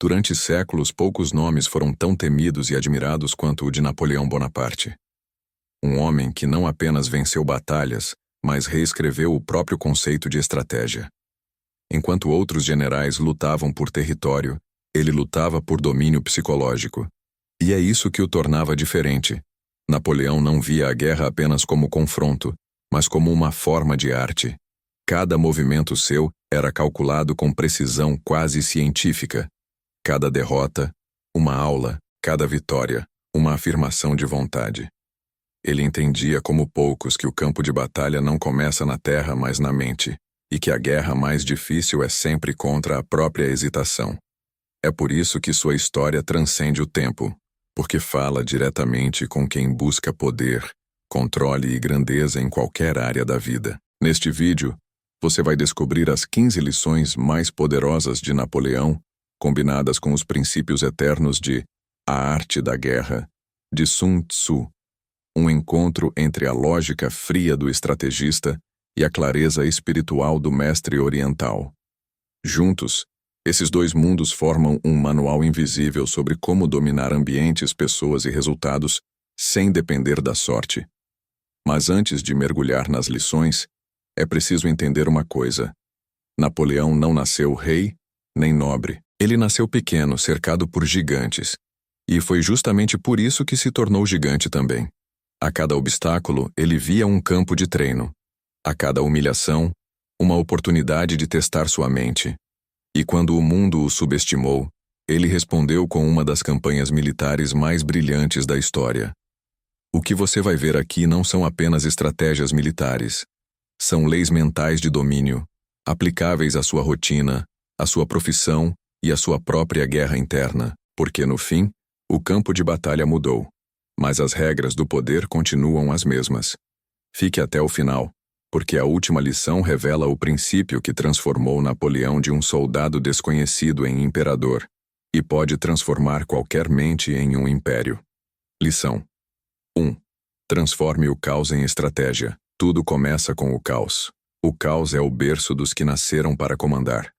Durante séculos, poucos nomes foram tão temidos e admirados quanto o de Napoleão Bonaparte. Um homem que não apenas venceu batalhas, mas reescreveu o próprio conceito de estratégia. Enquanto outros generais lutavam por território, ele lutava por domínio psicológico. E é isso que o tornava diferente. Napoleão não via a guerra apenas como confronto, mas como uma forma de arte. Cada movimento seu era calculado com precisão quase científica. Cada derrota, uma aula; cada vitória, uma afirmação de vontade. Ele entendia como poucos que o campo de batalha não começa na terra, mas na mente, e que a guerra mais difícil é sempre contra a própria hesitação. É por isso que sua história transcende o tempo, porque fala diretamente com quem busca poder, controle e grandeza em qualquer área da vida. Neste vídeo, você vai descobrir as 15 lições mais poderosas de Napoleão, combinadas com os princípios eternos de A Arte da Guerra, de Sun Tzu, um encontro entre a lógica fria do estrategista e a clareza espiritual do mestre oriental. Juntos, esses dois mundos formam um manual invisível sobre como dominar ambientes, pessoas e resultados sem depender da sorte. Mas antes de mergulhar nas lições, é preciso entender uma coisa. Napoleão não nasceu rei, nem nobre. Ele nasceu pequeno, cercado por gigantes. E foi justamente por isso que se tornou gigante também. A cada obstáculo, ele via um campo de treino. A cada humilhação, uma oportunidade de testar sua mente. E quando o mundo o subestimou, ele respondeu com uma das campanhas militares mais brilhantes da história. O que você vai ver aqui não são apenas estratégias militares. São leis mentais de domínio, aplicáveis à sua rotina, à sua profissão e à sua própria guerra interna, porque no fim, o campo de batalha mudou. Mas as regras do poder continuam as mesmas. Fique até o final, porque a última lição revela o princípio que transformou Napoleão de um soldado desconhecido em imperador, e pode transformar qualquer mente em um império. Lição 1. Transforme o caos em estratégia. Tudo começa com o caos. O caos é o berço dos que nasceram para comandar.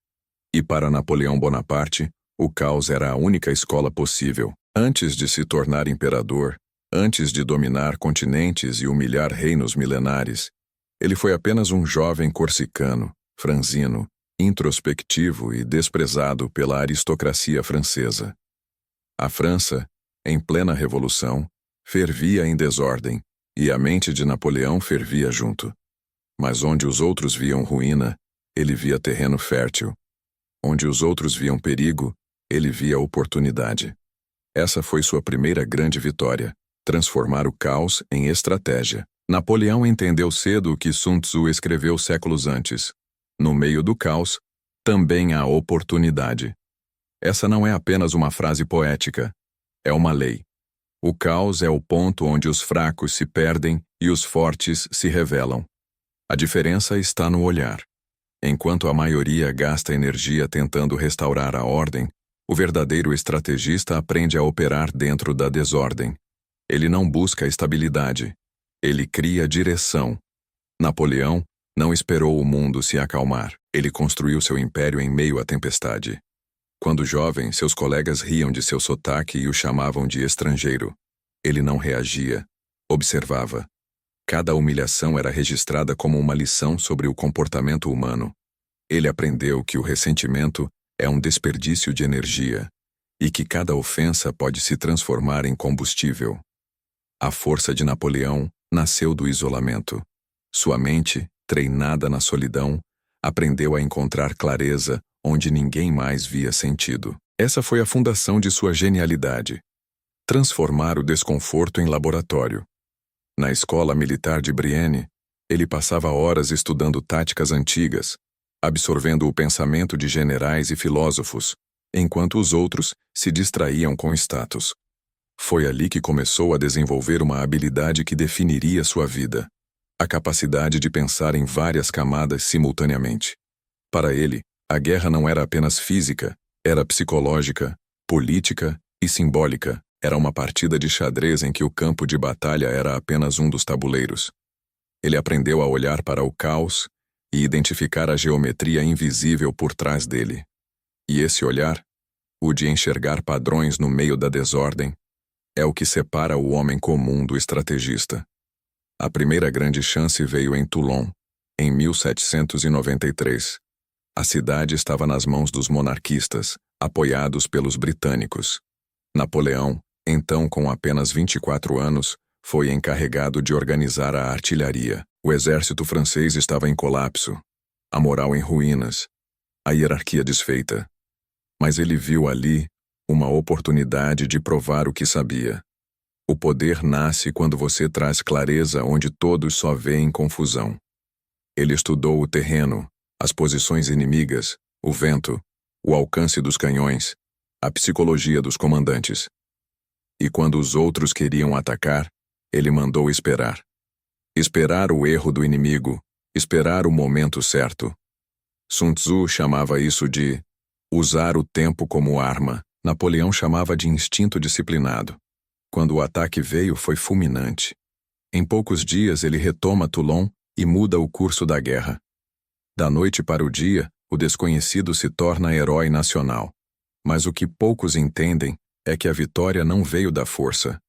E para Napoleão Bonaparte, o caos era a única escola possível. Antes de se tornar imperador, antes de dominar continentes e humilhar reinos milenares, ele foi apenas um jovem corsicano, franzino, introspectivo e desprezado pela aristocracia francesa. A França, em plena revolução, fervia em desordem, e a mente de Napoleão fervia junto. Mas onde os outros viam ruína, ele via terreno fértil. Onde os outros viam perigo, ele via oportunidade. Essa foi sua primeira grande vitória, transformar o caos em estratégia. Napoleão entendeu cedo o que Sun Tzu escreveu séculos antes. No meio do caos, também há oportunidade. Essa não é apenas uma frase poética, é uma lei. O caos é o ponto onde os fracos se perdem e os fortes se revelam. A diferença está no olhar. Enquanto a maioria gasta energia tentando restaurar a ordem, o verdadeiro estrategista aprende a operar dentro da desordem. Ele não busca estabilidade. Ele cria direção. Napoleão não esperou o mundo se acalmar. Ele construiu seu império em meio à tempestade. Quando jovem, seus colegas riam de seu sotaque e o chamavam de estrangeiro. Ele não reagia, observava. Cada humilhação era registrada como uma lição sobre o comportamento humano. Ele aprendeu que o ressentimento é um desperdício de energia e que cada ofensa pode se transformar em combustível. A força de Napoleão nasceu do isolamento. Sua mente, treinada na solidão, aprendeu a encontrar clareza onde ninguém mais via sentido. Essa foi a fundação de sua genialidade. Transformar o desconforto em laboratório. Na escola militar de Brienne, ele passava horas estudando táticas antigas, absorvendo o pensamento de generais e filósofos, enquanto os outros se distraíam com status. Foi ali que começou a desenvolver uma habilidade que definiria sua vida: a capacidade de pensar em várias camadas simultaneamente. Para ele, a guerra não era apenas física, era psicológica, política e simbólica. Era uma partida de xadrez em que o campo de batalha era apenas um dos tabuleiros. Ele aprendeu a olhar para o caos e identificar a geometria invisível por trás dele. E esse olhar o de enxergar padrões no meio da desordem, é o que separa o homem comum do estrategista. A primeira grande chance veio em Toulon, em 1793. A cidade estava nas mãos dos monarquistas, apoiados pelos britânicos. Napoleão, então com apenas 24 anos, foi encarregado de organizar a artilharia. O exército francês estava em colapso, a moral em ruínas, a hierarquia desfeita. Mas ele viu ali uma oportunidade de provar o que sabia. O poder nasce quando você traz clareza onde todos só veem confusão. Ele estudou o terreno, as posições inimigas, o vento, o alcance dos canhões, a psicologia dos comandantes. E quando os outros queriam atacar, ele mandou esperar. Esperar o erro do inimigo, esperar o momento certo. Sun Tzu chamava isso de usar o tempo como arma. Napoleão chamava de instinto disciplinado. Quando o ataque veio, foi fulminante. Em poucos dias, ele retoma Toulon e muda o curso da guerra. Da noite para o dia, o desconhecido se torna herói nacional. Mas o que poucos entendem é que a vitória não veio da força,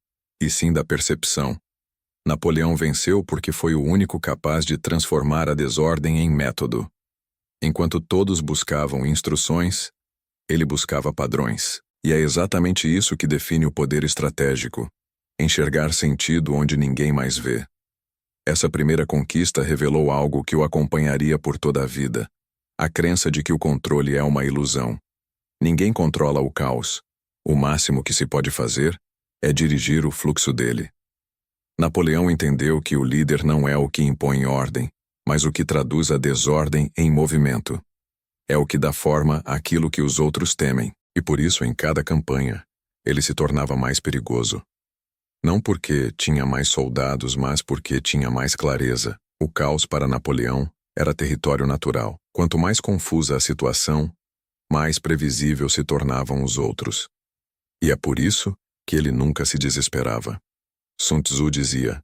e sim da percepção. Napoleão venceu porque foi o único capaz de transformar a desordem em método. Enquanto todos buscavam instruções, ele buscava padrões. E é exatamente isso que define o poder estratégico: enxergar sentido onde ninguém mais vê. Essa primeira conquista revelou algo que o acompanharia por toda a vida: a crença de que o controle é uma ilusão. Ninguém controla o caos. O máximo que se pode fazer é dirigir o fluxo dele. Napoleão entendeu que o líder não é o que impõe ordem, mas o que traduz a desordem em movimento. É o que dá forma àquilo que os outros temem, e por isso em cada campanha ele se tornava mais perigoso. Não porque tinha mais soldados, mas porque tinha mais clareza. O caos para Napoleão era território natural. Quanto mais confusa a situação, mais previsível se tornavam os outros. E é por isso que ele nunca se desesperava. Sun Tzu dizia: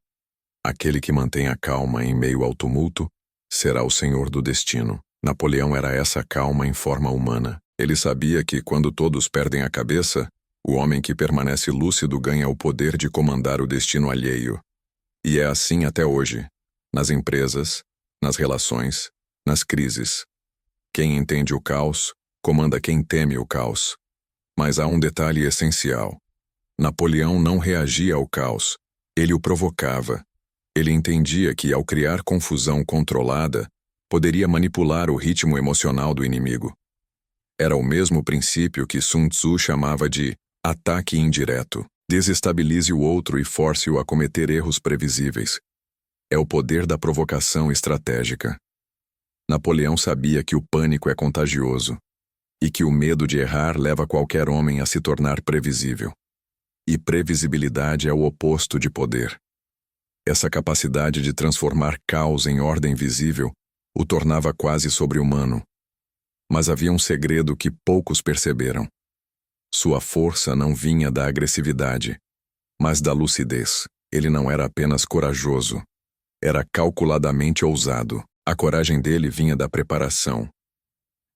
aquele que mantém a calma em meio ao tumulto será o senhor do destino. Napoleão era essa calma em forma humana. Ele sabia que, quando todos perdem a cabeça, o homem que permanece lúcido ganha o poder de comandar o destino alheio. E é assim até hoje, nas empresas, nas relações, nas crises. Quem entende o caos, comanda quem teme o caos. Mas há um detalhe essencial. Napoleão não reagia ao caos, ele o provocava. Ele entendia que, ao criar confusão controlada, poderia manipular o ritmo emocional do inimigo. Era o mesmo princípio que Sun Tzu chamava de ataque indireto. Desestabilize o outro e force-o a cometer erros previsíveis. É o poder da provocação estratégica. Napoleão sabia que o pânico é contagioso e que o medo de errar leva qualquer homem a se tornar previsível. E previsibilidade é o oposto de poder. Essa capacidade de transformar caos em ordem visível o tornava quase sobre-humano. Mas havia um segredo que poucos perceberam. Sua força não vinha da agressividade, mas da lucidez. Ele não era apenas corajoso, era calculadamente ousado. A coragem dele vinha da preparação.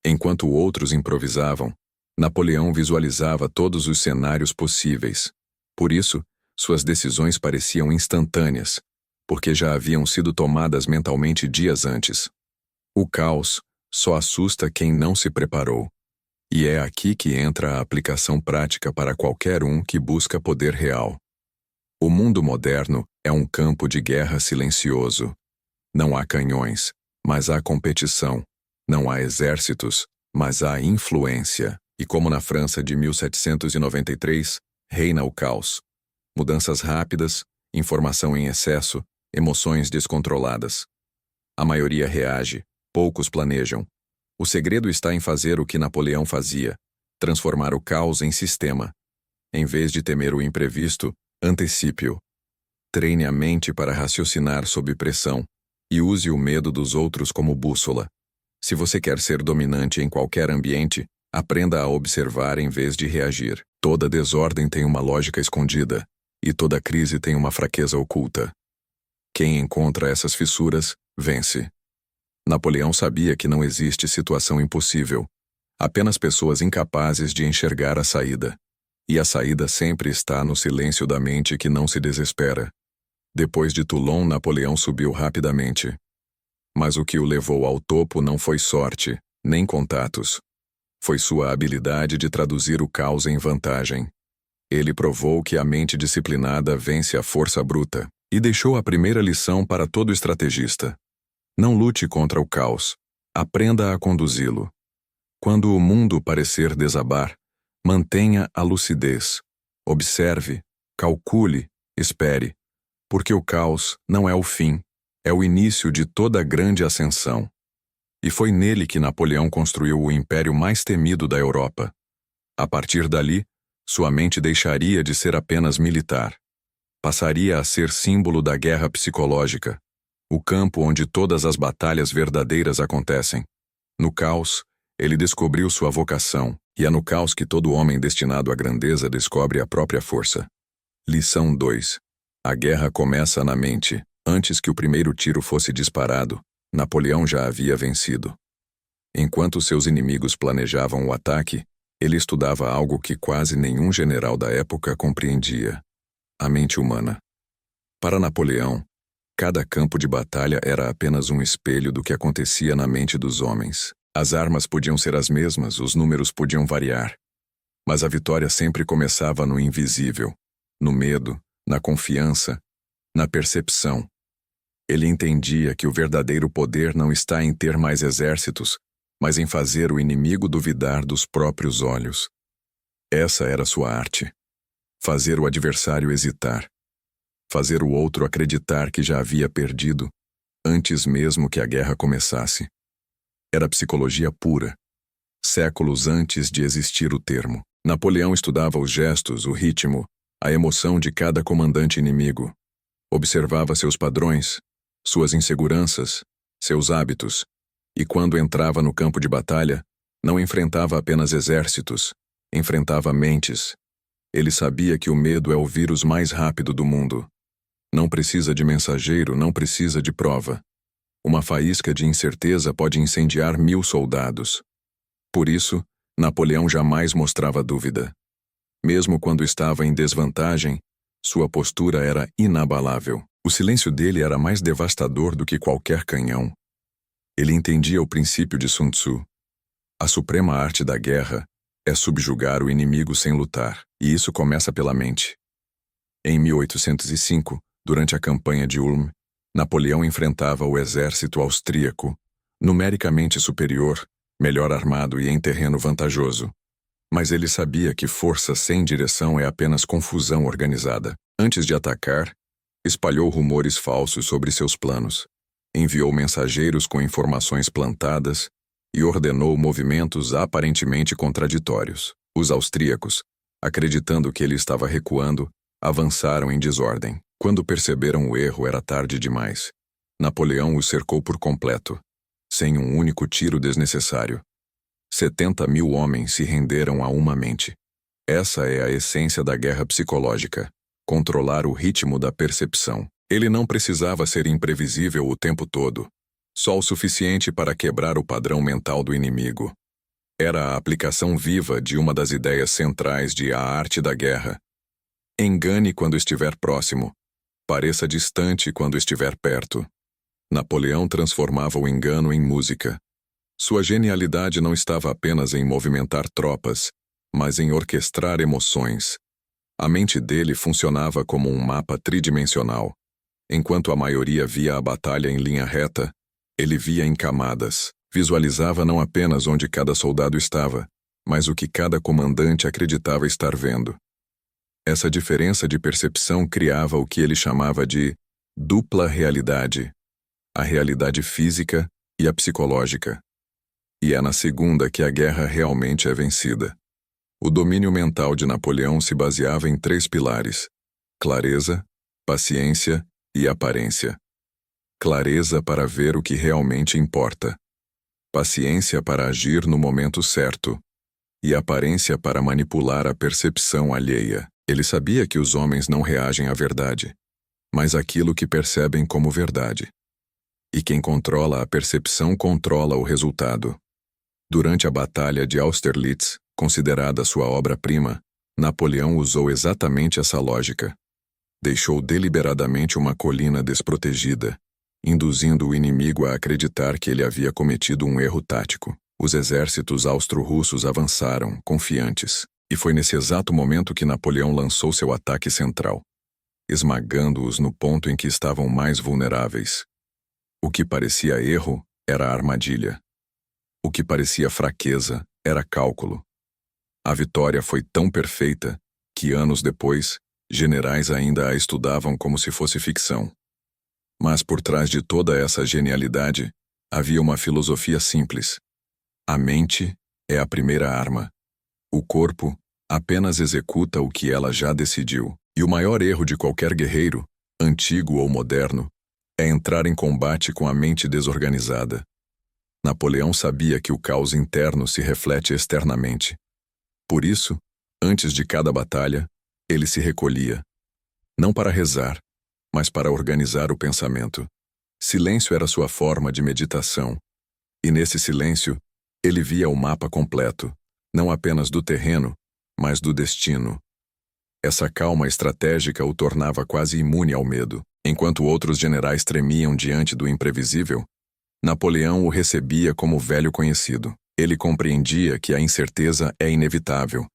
Enquanto outros improvisavam, Napoleão visualizava todos os cenários possíveis. Por isso, suas decisões pareciam instantâneas, porque já haviam sido tomadas mentalmente dias antes. O caos só assusta quem não se preparou. E é aqui que entra a aplicação prática para qualquer um que busca poder real. O mundo moderno é um campo de guerra silencioso. Não há canhões, mas há competição. Não há exércitos, mas há influência. E como na França de 1793, reina o caos. Mudanças rápidas, informação em excesso, emoções descontroladas. A maioria reage, poucos planejam. O segredo está em fazer o que Napoleão fazia: transformar o caos em sistema. Em vez de temer o imprevisto, antecipe-o. Treine a mente para raciocinar sob pressão e use o medo dos outros como bússola. Se você quer ser dominante em qualquer ambiente, aprenda a observar em vez de reagir. Toda desordem tem uma lógica escondida, e toda crise tem uma fraqueza oculta. Quem encontra essas fissuras, vence. Napoleão sabia que não existe situação impossível, Apenas pessoas incapazes de enxergar a saída. E a saída sempre está no silêncio da mente que não se desespera. Depois de Toulon, Napoleão subiu rapidamente. Mas o que o levou ao topo não foi sorte, nem contatos. Foi sua habilidade de traduzir o caos em vantagem. Ele provou que a mente disciplinada vence a força bruta, e deixou a primeira lição para todo estrategista. Não lute contra o caos. Aprenda a conduzi-lo. Quando o mundo parecer desabar, mantenha a lucidez. Observe, calcule, espere. Porque o caos não é o fim, é o início de toda grande ascensão. E foi nele que Napoleão construiu o império mais temido da Europa. A partir dali, sua mente deixaria de ser apenas militar. Passaria a ser símbolo da guerra psicológica, o campo onde todas as batalhas verdadeiras acontecem. No caos, ele descobriu sua vocação, e é no caos que todo homem destinado à grandeza descobre a própria força. Lição 2. A guerra começa na mente. Antes que o primeiro tiro fosse disparado, Napoleão já havia vencido. Enquanto seus inimigos planejavam o ataque, ele estudava algo que quase nenhum general da época compreendia: a mente humana. Para Napoleão, cada campo de batalha era apenas um espelho do que acontecia na mente dos homens. As armas podiam ser as mesmas, os números podiam variar. Mas a vitória sempre começava no invisível, no medo, na confiança, na percepção. Ele entendia que o verdadeiro poder não está em ter mais exércitos, mas em fazer o inimigo duvidar dos próprios olhos. Essa era sua arte. Fazer o adversário hesitar. Fazer o outro acreditar que já havia perdido, antes mesmo que a guerra começasse. Era psicologia pura, séculos antes de existir o termo. Napoleão estudava os gestos, o ritmo, a emoção de cada comandante inimigo. Observava seus padrões, suas inseguranças, seus hábitos, e quando entrava no campo de batalha, não enfrentava apenas exércitos, enfrentava mentes. Ele sabia que o medo é o vírus mais rápido do mundo. Não precisa de mensageiro, não precisa de prova. Uma faísca de incerteza pode incendiar 1000 soldados. Por isso, Napoleão jamais mostrava dúvida. Mesmo quando estava em desvantagem, sua postura era inabalável. O silêncio dele era mais devastador do que qualquer canhão. Ele entendia o princípio de Sun Tzu. A suprema arte da guerra é subjugar o inimigo sem lutar, e isso começa pela mente. Em 1805, durante a campanha de Ulm, Napoleão enfrentava o exército austríaco, numericamente superior, melhor armado e em terreno vantajoso. Mas ele sabia que força sem direção é apenas confusão organizada. Antes de atacar, espalhou rumores falsos sobre seus planos, enviou mensageiros com informações plantadas e ordenou movimentos aparentemente contraditórios. Os austríacos, acreditando que ele estava recuando, avançaram em desordem. Quando perceberam o erro, era tarde demais. Napoleão os cercou por completo, sem um único tiro desnecessário. 70.000 homens se renderam a uma mente. Essa é a essência da guerra psicológica: controlar o ritmo da percepção. Ele não precisava ser imprevisível o tempo todo, só o suficiente para quebrar o padrão mental do inimigo. Era a aplicação viva de uma das ideias centrais de A Arte da Guerra. Engane quando estiver próximo, pareça distante quando estiver perto. Napoleão transformava o engano em música. Sua genialidade não estava apenas em movimentar tropas, mas em orquestrar emoções. A mente dele funcionava como um mapa tridimensional. Enquanto a maioria via a batalha em linha reta, ele via em camadas. Visualizava não apenas onde cada soldado estava, mas o que cada comandante acreditava estar vendo. Essa diferença de percepção criava o que ele chamava de dupla realidade: a realidade física e a psicológica. E é na segunda que a guerra realmente é vencida. O domínio mental de Napoleão se baseava em 3 pilares: clareza, paciência e aparência. Clareza para ver o que realmente importa. Paciência para agir no momento certo. E aparência para manipular a percepção alheia. Ele sabia que os homens não reagem à verdade, mas àquilo que percebem como verdade. E quem controla a percepção controla o resultado. Durante a Batalha de Austerlitz, considerada sua obra-prima, Napoleão usou exatamente essa lógica. Deixou deliberadamente uma colina desprotegida, induzindo o inimigo a acreditar que ele havia cometido um erro tático. Os exércitos austro-russos avançaram, confiantes, e foi nesse exato momento que Napoleão lançou seu ataque central, esmagando-os no ponto em que estavam mais vulneráveis. O que parecia erro era armadilha. O que parecia fraqueza era cálculo. A vitória foi tão perfeita que, anos depois, generais ainda a estudavam como se fosse ficção. Mas por trás de toda essa genialidade, havia uma filosofia simples. A mente é a primeira arma. O corpo apenas executa o que ela já decidiu. E o maior erro de qualquer guerreiro, antigo ou moderno, é entrar em combate com a mente desorganizada. Napoleão sabia que o caos interno se reflete externamente. Por isso, antes de cada batalha, ele se recolhia. Não para rezar, mas para organizar o pensamento. Silêncio era sua forma de meditação. E nesse silêncio, ele via o mapa completo, não apenas do terreno, mas do destino. Essa calma estratégica o tornava quase imune ao medo. Enquanto outros generais tremiam diante do imprevisível, Napoleão o recebia como velho conhecido. Ele compreendia que a incerteza é inevitável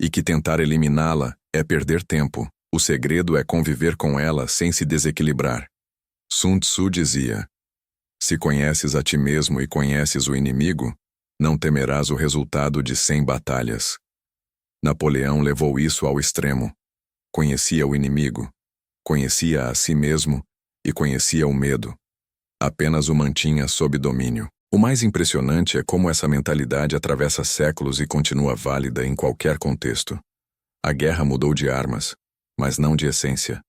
e que tentar eliminá-la é perder tempo. O segredo é conviver com ela sem se desequilibrar. Sun Tzu dizia: se conheces a ti mesmo e conheces o inimigo, não temerás o resultado de 100 batalhas. Napoleão levou isso ao extremo. Conhecia o inimigo, conhecia a si mesmo e conhecia o medo. Apenas o mantinha sob domínio. O mais impressionante é como essa mentalidade atravessa séculos e continua válida em qualquer contexto. A guerra mudou de armas, mas não de essência.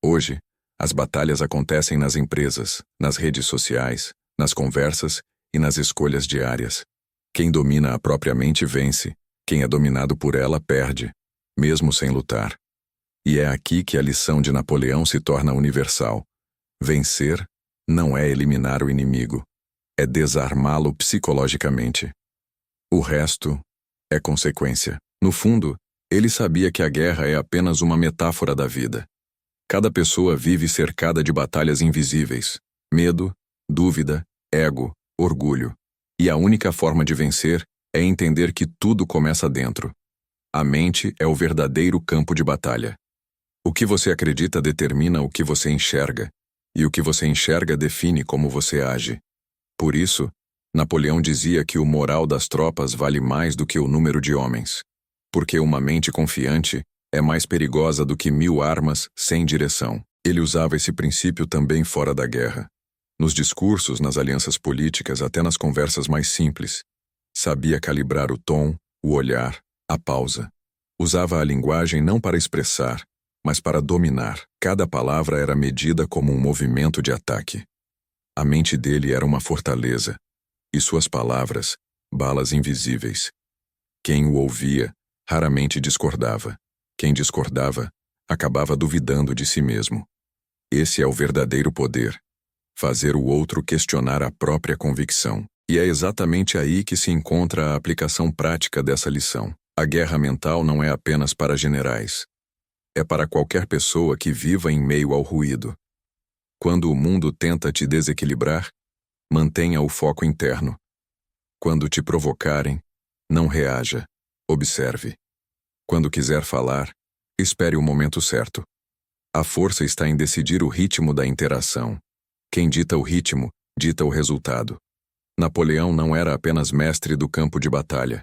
Hoje, as batalhas acontecem nas empresas, nas redes sociais, nas conversas e nas escolhas diárias. Quem domina a própria mente vence, quem é dominado por ela perde, mesmo sem lutar. E é aqui que a lição de Napoleão se torna universal. Vencer não é eliminar o inimigo, é desarmá-lo psicologicamente. O resto é consequência. No fundo, ele sabia que a guerra é apenas uma metáfora da vida. Cada pessoa vive cercada de batalhas invisíveis: medo, dúvida, ego, orgulho. E a única forma de vencer é entender que tudo começa dentro. A mente é o verdadeiro campo de batalha. O que você acredita determina o que você enxerga, e o que você enxerga define como você age. Por isso, Napoleão dizia que o moral das tropas vale mais do que o número de homens, porque uma mente confiante é mais perigosa do que 1000 armas sem direção. Ele usava esse princípio também fora da guerra. Nos discursos, nas alianças políticas, até nas conversas mais simples. Sabia calibrar o tom, o olhar, a pausa. Usava a linguagem não para expressar, mas para dominar. Cada palavra era medida como um movimento de ataque. A mente dele era uma fortaleza, e suas palavras, balas invisíveis. Quem o ouvia, raramente discordava. Quem discordava, acabava duvidando de si mesmo. Esse é o verdadeiro poder. Fazer o outro questionar a própria convicção. E é exatamente aí que se encontra a aplicação prática dessa lição. A guerra mental não é apenas para generais. É para qualquer pessoa que viva em meio ao ruído. Quando o mundo tenta te desequilibrar, mantenha o foco interno. Quando te provocarem, não reaja, observe. Quando quiser falar, espere o momento certo. A força está em decidir o ritmo da interação. Quem dita o ritmo, dita o resultado. Napoleão não era apenas mestre do campo de batalha.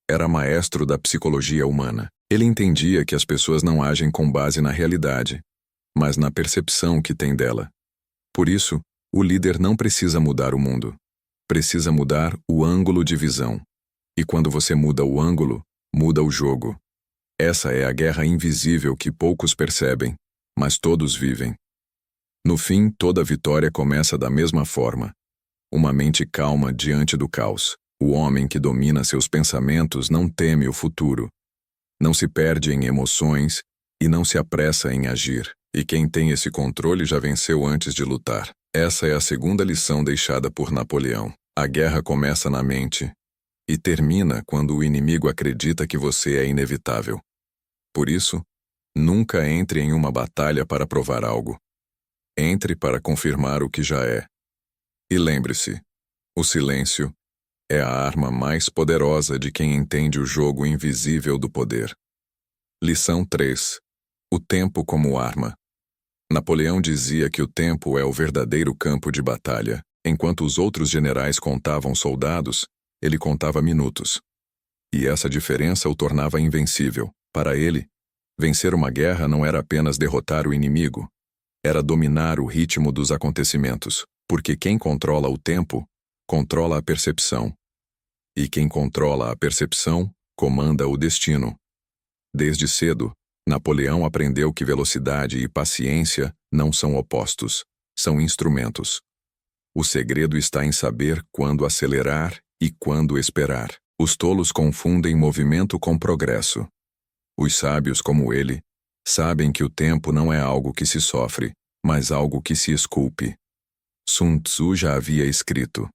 Era maestro da psicologia humana. Ele entendia que as pessoas não agem com base na realidade, mas na percepção que têm dela. Por isso, o líder não precisa mudar o mundo. Precisa mudar o ângulo de visão. E quando você muda o ângulo, muda o jogo. Essa é a guerra invisível que poucos percebem, mas todos vivem. No fim, toda vitória começa da mesma forma. Uma mente calma diante do caos. O homem que domina seus pensamentos não teme o futuro. Não se perde em emoções e não se apressa em agir. E quem tem esse controle já venceu antes de lutar. Essa é a segunda lição deixada por Napoleão. A guerra começa na mente. e termina quando o inimigo acredita que você é inevitável. Por isso, nunca entre em uma batalha para provar algo. Entre para confirmar o que já é. E lembre-se, o silêncio é a arma mais poderosa de quem entende o jogo invisível do poder. Lição 3. O tempo como arma. Napoleão dizia que o tempo é o verdadeiro campo de batalha. Enquanto os outros generais contavam soldados, ele contava minutos. E essa diferença o tornava invencível. Para ele, vencer uma guerra não era apenas derrotar o inimigo, era dominar o ritmo dos acontecimentos, porque quem controla o tempo, controla a percepção. E quem controla a percepção, comanda o destino. Desde cedo, Napoleão aprendeu que velocidade e paciência não são opostos, são instrumentos. O segredo está em saber quando acelerar e quando esperar. Os tolos confundem movimento com progresso. Os sábios, como ele, sabem que o tempo não é algo que se sofre, mas algo que se esculpe. Sun Tzu já havia escrito: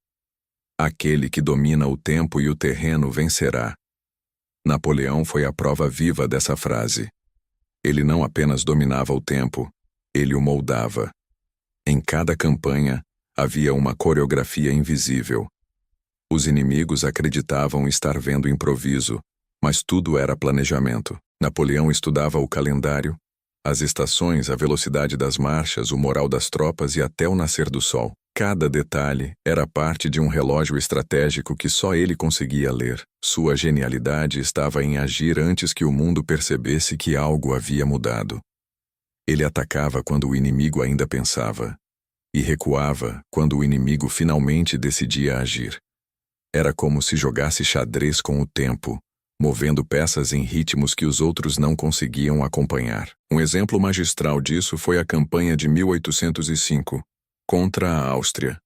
aquele que domina o tempo e o terreno vencerá. Napoleão foi a prova viva dessa frase. Ele não apenas dominava o tempo, ele o moldava. Em cada campanha, havia uma coreografia invisível. Os inimigos acreditavam estar vendo improviso, mas tudo era planejamento. Napoleão estudava o calendário, as estações, a velocidade das marchas, o moral das tropas e até o nascer do sol. Cada detalhe era parte de um relógio estratégico que só ele conseguia ler. Sua genialidade estava em agir antes que o mundo percebesse que algo havia mudado. Ele atacava quando o inimigo ainda pensava, e recuava quando o inimigo finalmente decidia agir. Era como se jogasse xadrez com o tempo, movendo peças em ritmos que os outros não conseguiam acompanhar. Um exemplo magistral disso foi a campanha de 1805, contra a Áustria.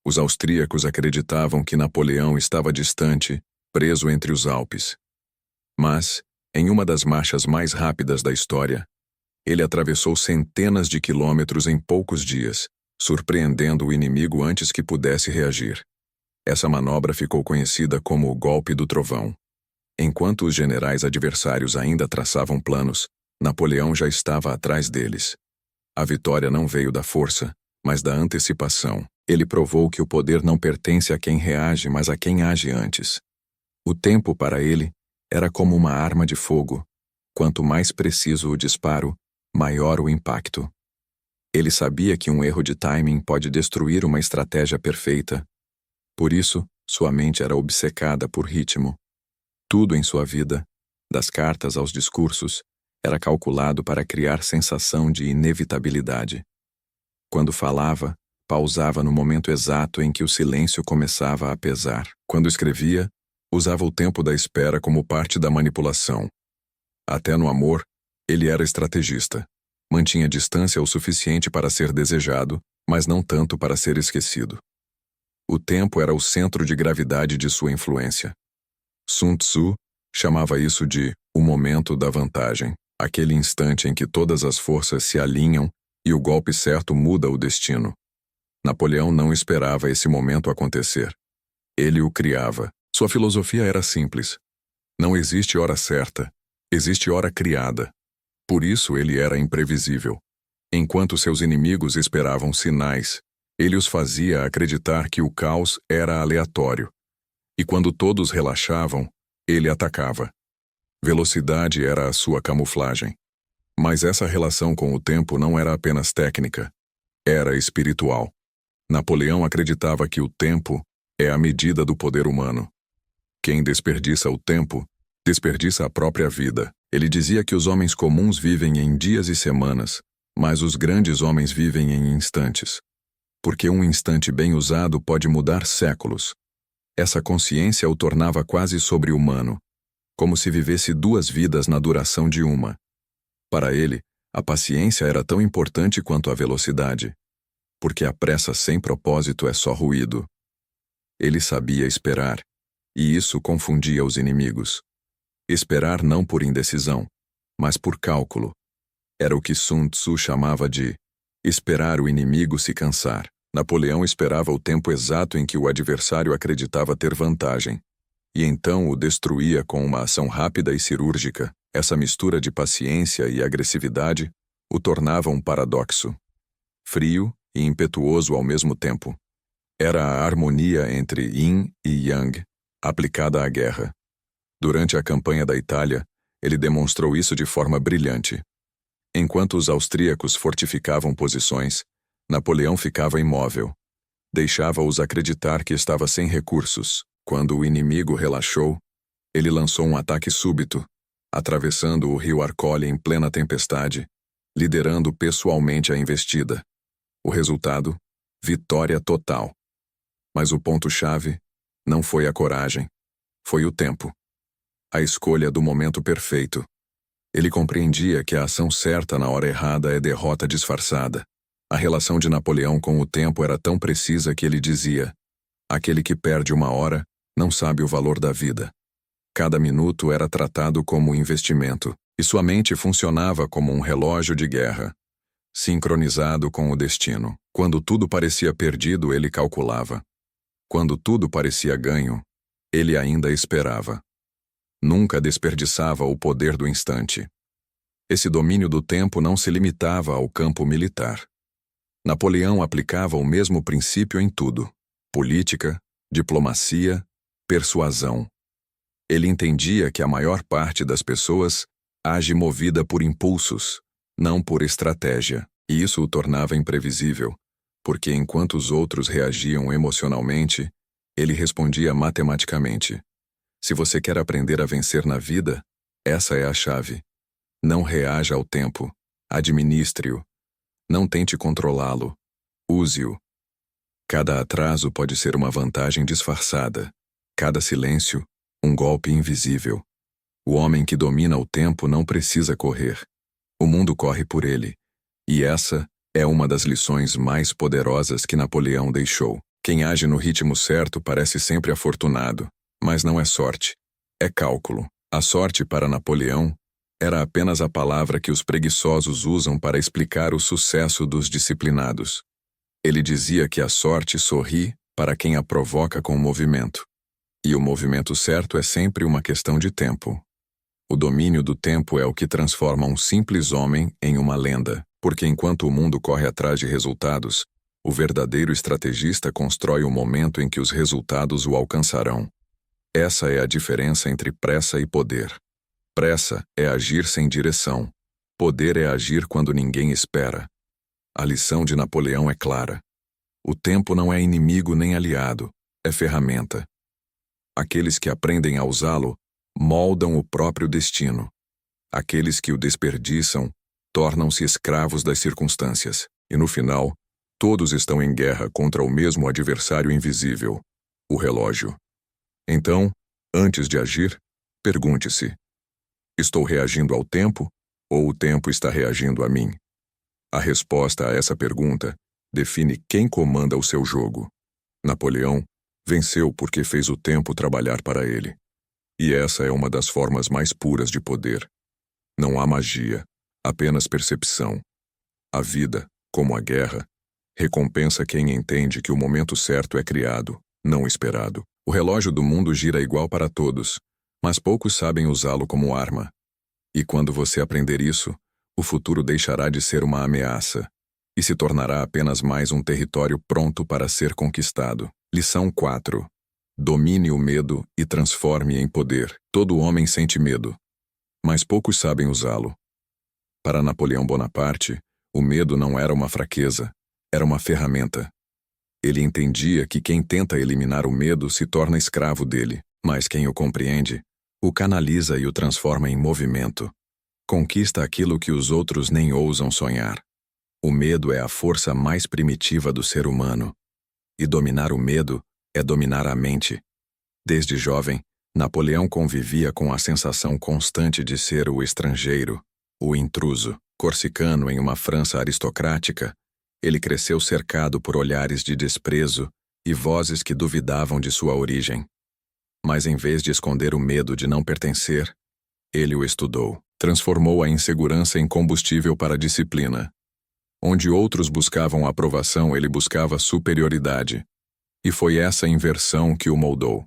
Os austríacos acreditavam que Napoleão estava distante, preso entre os Alpes. Mas, em uma das marchas mais rápidas da história, ele atravessou centenas de quilômetros em poucos dias, surpreendendo o inimigo antes que pudesse reagir. Essa manobra ficou conhecida como o golpe do trovão. Enquanto os generais adversários ainda traçavam planos, Napoleão já estava atrás deles. A vitória não veio da força, mas da antecipação. Ele provou que o poder não pertence a quem reage, mas a quem age antes. O tempo, para ele, era como uma arma de fogo. Quanto mais preciso o disparo, maior o impacto. Ele sabia que um erro de timing pode destruir uma estratégia perfeita. Por isso, sua mente era obcecada por ritmo. Tudo em sua vida, das cartas aos discursos, era calculado para criar sensação de inevitabilidade. Quando falava, pausava no momento exato em que o silêncio começava a pesar. Quando escrevia, usava o tempo da espera como parte da manipulação. Até no amor, ele era estrategista. Mantinha distância o suficiente para ser desejado, mas não tanto para ser esquecido. O tempo era o centro de gravidade de sua influência. Sun Tzu chamava isso de o momento da vantagem, aquele instante em que todas as forças se alinham e o golpe certo muda o destino. Napoleão não esperava esse momento acontecer. Ele o criava. Sua filosofia era simples. Não existe hora certa, existe hora criada. Por isso ele era imprevisível. Enquanto seus inimigos esperavam sinais, ele os fazia acreditar que o caos era aleatório. E quando todos relaxavam, ele atacava. Velocidade era a sua camuflagem. Mas essa relação com o tempo não era apenas técnica, era espiritual. Napoleão acreditava que o tempo é a medida do poder humano. Quem desperdiça o tempo, desperdiça a própria vida. Ele dizia que os homens comuns vivem em dias e semanas, mas os grandes homens vivem em instantes. Porque um instante bem usado pode mudar séculos. Essa consciência o tornava quase sobre-humano, como se vivesse duas vidas na duração de uma. Para ele, a paciência era tão importante quanto a velocidade, porque a pressa sem propósito é só ruído. Ele sabia esperar, e isso confundia os inimigos. Esperar não por indecisão, mas por cálculo. Era o que Sun Tzu chamava de esperar o inimigo se cansar. Napoleão esperava o tempo exato em que o adversário acreditava ter vantagem. e então o destruía com uma ação rápida e cirúrgica. Essa mistura de paciência e agressividade o tornava um paradoxo. Frio e impetuoso ao mesmo tempo. Era a harmonia entre Yin e Yang, aplicada à guerra. Durante a campanha da Itália, ele demonstrou isso de forma brilhante. Enquanto os austríacos fortificavam posições, Napoleão ficava imóvel. Deixava-os acreditar que estava sem recursos. Quando o inimigo relaxou, ele lançou um ataque súbito, atravessando o rio Arcole em plena tempestade, liderando pessoalmente a investida. O resultado? Vitória total. Mas o ponto-chave não foi a coragem, foi o tempo. A escolha do momento perfeito. Ele compreendia que a ação certa na hora errada é derrota disfarçada. A relação de Napoleão com o tempo era tão precisa que ele dizia: aquele que perde uma hora não sabe o valor da vida. Cada minuto era tratado como investimento, e sua mente funcionava como um relógio de guerra, sincronizado com o destino. Quando tudo parecia perdido, ele calculava. Quando tudo parecia ganho, ele ainda esperava. Nunca desperdiçava o poder do instante. Esse domínio do tempo não se limitava ao campo militar. Napoleão aplicava o mesmo princípio em tudo: política, diplomacia, persuasão. Ele entendia que a maior parte das pessoas age movida por impulsos, não por estratégia, e isso o tornava imprevisível, porque enquanto os outros reagiam emocionalmente, ele respondia matematicamente. Se você quer aprender a vencer na vida, essa é a chave. Não reaja ao tempo, administre-o. Não tente controlá-lo, use-o. Cada atraso pode ser uma vantagem disfarçada, cada silêncio, um golpe invisível. O homem que domina o tempo não precisa correr. O mundo corre por ele. E essa é uma das lições mais poderosas que Napoleão deixou. Quem age no ritmo certo parece sempre afortunado, mas não é sorte, é cálculo. A sorte para Napoleão era apenas a palavra que os preguiçosos usam para explicar o sucesso dos disciplinados. Ele dizia que a sorte sorri para quem a provoca com movimento. E o movimento certo é sempre uma questão de tempo. O domínio do tempo é o que transforma um simples homem em uma lenda, porque enquanto o mundo corre atrás de resultados, o verdadeiro estrategista constrói o momento em que os resultados o alcançarão. Essa é a diferença entre pressa e poder. Pressa é agir sem direção. Poder é agir quando ninguém espera. A lição de Napoleão é clara. O tempo não é inimigo nem aliado, é ferramenta. Aqueles que aprendem a usá-lo moldam o próprio destino. Aqueles que o desperdiçam tornam-se escravos das circunstâncias. E no final, todos estão em guerra contra o mesmo adversário invisível, o relógio. Então, antes de agir, pergunte-se: estou reagindo ao tempo ou o tempo está reagindo a mim? A resposta a essa pergunta define quem comanda o seu jogo. Napoleão venceu porque fez o tempo trabalhar para ele. E essa é uma das formas mais puras de poder. Não há magia, apenas percepção. A vida, como a guerra, recompensa quem entende que o momento certo é criado, não esperado. O relógio do mundo gira igual para todos, mas poucos sabem usá-lo como arma. E quando você aprender isso, o futuro deixará de ser uma ameaça e se tornará apenas mais um território pronto para ser conquistado. Lição 4. Domine o medo e transforme em poder. Todo homem sente medo, mas poucos sabem usá-lo. Para Napoleão Bonaparte, o medo não era uma fraqueza, era uma ferramenta. Ele entendia que quem tenta eliminar o medo se torna escravo dele, mas quem o compreende, o canaliza e o transforma em movimento. Conquista aquilo que os outros nem ousam sonhar. O medo é a força mais primitiva do ser humano. E dominar o medo é dominar a mente. Desde jovem, Napoleão convivia com a sensação constante de ser o estrangeiro, o intruso. Corsicano em uma França aristocrática, ele cresceu cercado por olhares de desprezo e vozes que duvidavam de sua origem. Mas em vez de esconder o medo de não pertencer, ele o estudou. Transformou a insegurança em combustível para a disciplina. Onde outros buscavam aprovação, ele buscava superioridade. E foi essa inversão que o moldou.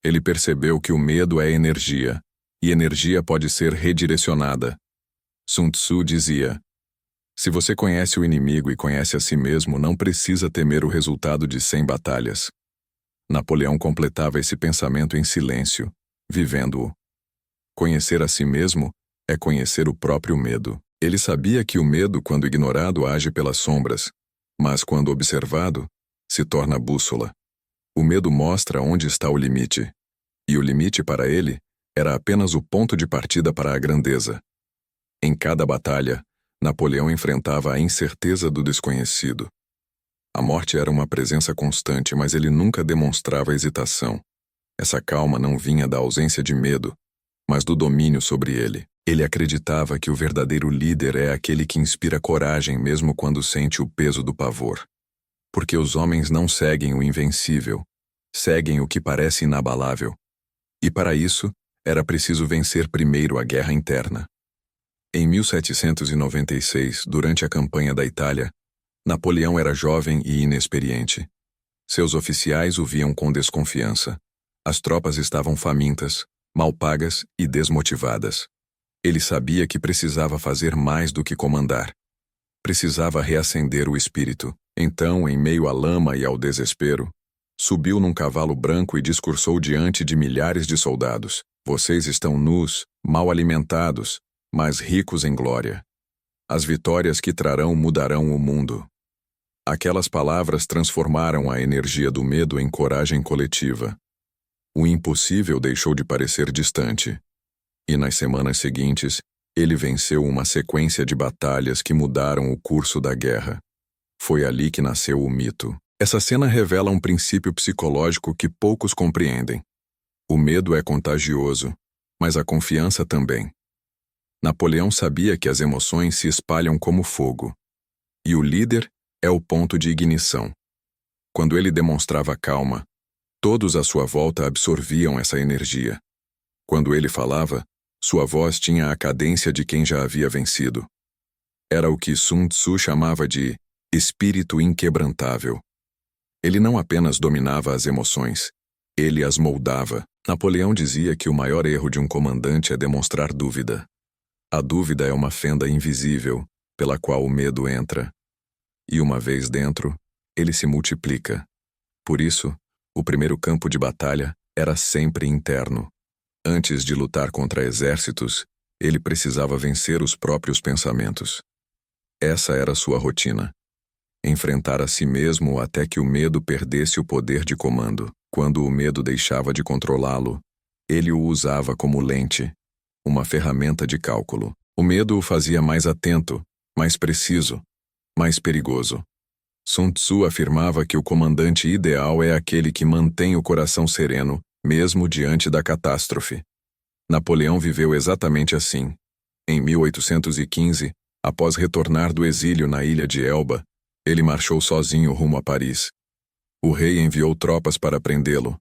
Ele percebeu que o medo é energia, e energia pode ser redirecionada. Sun Tzu dizia: se você conhece o inimigo e conhece a si mesmo, não precisa temer o resultado de 100 batalhas. Napoleão completava esse pensamento em silêncio, vivendo-o. Conhecer a si mesmo é conhecer o próprio medo. Ele sabia que o medo, quando ignorado, age pelas sombras, mas quando observado, se torna bússola. O medo mostra onde está o limite, e o limite para ele era apenas o ponto de partida para a grandeza. Em cada batalha, Napoleão enfrentava a incerteza do desconhecido. A morte era uma presença constante, mas ele nunca demonstrava hesitação. Essa calma não vinha da ausência de medo, mas do domínio sobre ele. Ele acreditava que o verdadeiro líder é aquele que inspira coragem mesmo quando sente o peso do pavor. Porque os homens não seguem o invencível, seguem o que parece inabalável. E para isso, era preciso vencer primeiro a guerra interna. Em 1796, durante a campanha da Itália, Napoleão era jovem e inexperiente. Seus oficiais o viam com desconfiança. As tropas estavam famintas, mal pagas e desmotivadas. Ele sabia que precisava fazer mais do que comandar. Precisava reacender o espírito. Então, em meio à lama e ao desespero, subiu num cavalo branco e discursou diante de milhares de soldados: vocês estão nus, mal alimentados, mas ricos em glória. As vitórias que trarão mudarão o mundo. Aquelas palavras transformaram a energia do medo em coragem coletiva. O impossível deixou de parecer distante. E nas semanas seguintes, ele venceu uma sequência de batalhas que mudaram o curso da guerra. Foi ali que nasceu o mito. Essa cena revela um princípio psicológico que poucos compreendem. O medo é contagioso, mas a confiança também. Napoleão sabia que as emoções se espalham como fogo. E o líder é o ponto de ignição. Quando ele demonstrava calma, todos à sua volta absorviam essa energia. Quando ele falava, sua voz tinha a cadência de quem já havia vencido. Era o que Sun Tzu chamava de espírito inquebrantável. Ele não apenas dominava as emoções, ele as moldava. Napoleão dizia que o maior erro de um comandante é demonstrar dúvida. A dúvida é uma fenda invisível, pela qual o medo entra. E uma vez dentro, ele se multiplica. Por isso, o primeiro campo de batalha era sempre interno. Antes de lutar contra exércitos, ele precisava vencer os próprios pensamentos. Essa era sua rotina. Enfrentar a si mesmo até que o medo perdesse o poder de comando. Quando o medo deixava de controlá-lo, ele o usava como lente, uma ferramenta de cálculo. O medo o fazia mais atento, mais preciso, mais perigoso. Sun Tzu afirmava que o comandante ideal é aquele que mantém o coração sereno, mesmo diante da catástrofe. Napoleão viveu exatamente assim. Em 1815, após retornar do exílio na ilha de Elba, ele marchou sozinho rumo a Paris. O rei enviou tropas para prendê-lo.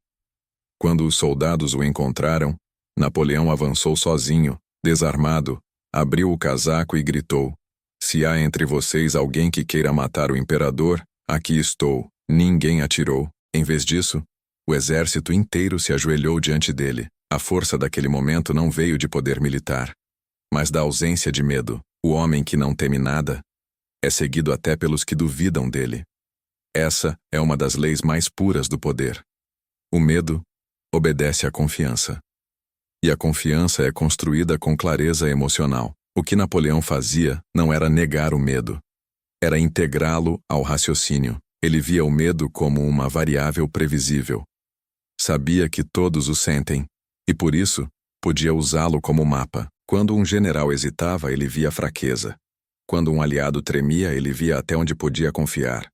Quando os soldados o encontraram, Napoleão avançou sozinho, desarmado, abriu o casaco e gritou: se há entre vocês alguém que queira matar o imperador, aqui estou. Ninguém atirou. Em vez disso, o exército inteiro se ajoelhou diante dele. A força daquele momento não veio de poder militar, mas da ausência de medo. O homem que não teme nada é seguido até pelos que duvidam dele. Essa é uma das leis mais puras do poder. O medo obedece à confiança. E a confiança é construída com clareza emocional. O que Napoleão fazia não era negar o medo. Era integrá-lo ao raciocínio. Ele via o medo como uma variável previsível. Sabia que todos o sentem, e por isso, podia usá-lo como mapa. Quando um general hesitava, ele via fraqueza. Quando um aliado tremia, ele via até onde podia confiar.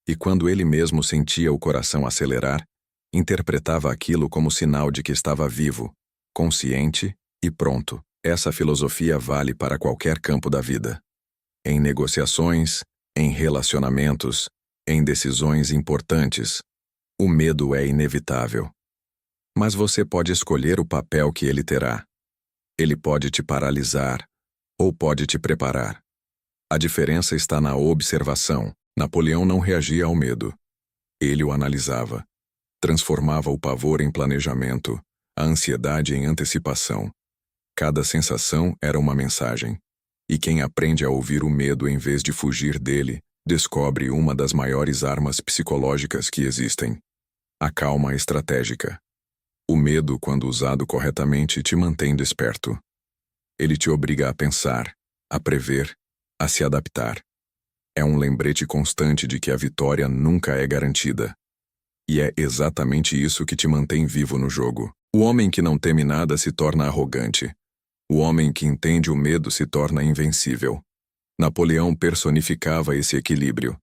E quando ele mesmo sentia o coração acelerar, interpretava aquilo como sinal de que estava vivo, consciente e pronto. Essa filosofia vale para qualquer campo da vida. Em negociações, em relacionamentos, em decisões importantes, o medo é inevitável. Mas você pode escolher o papel que ele terá. Ele pode te paralisar ou pode te preparar. A diferença está na observação. Napoleão não reagia ao medo. Ele o analisava. transformava o pavor em planejamento, a ansiedade em antecipação. Cada sensação era uma mensagem. E quem aprende a ouvir o medo em vez de fugir dele, descobre uma das maiores armas psicológicas que existem: a calma estratégica. O medo, quando usado corretamente, te mantém desperto. Ele te obriga a pensar, a prever, a se adaptar. É um lembrete constante de que a vitória nunca é garantida. E é exatamente isso que te mantém vivo no jogo. O homem que não teme nada se torna arrogante. O homem que entende o medo se torna invencível. Napoleão personificava esse equilíbrio.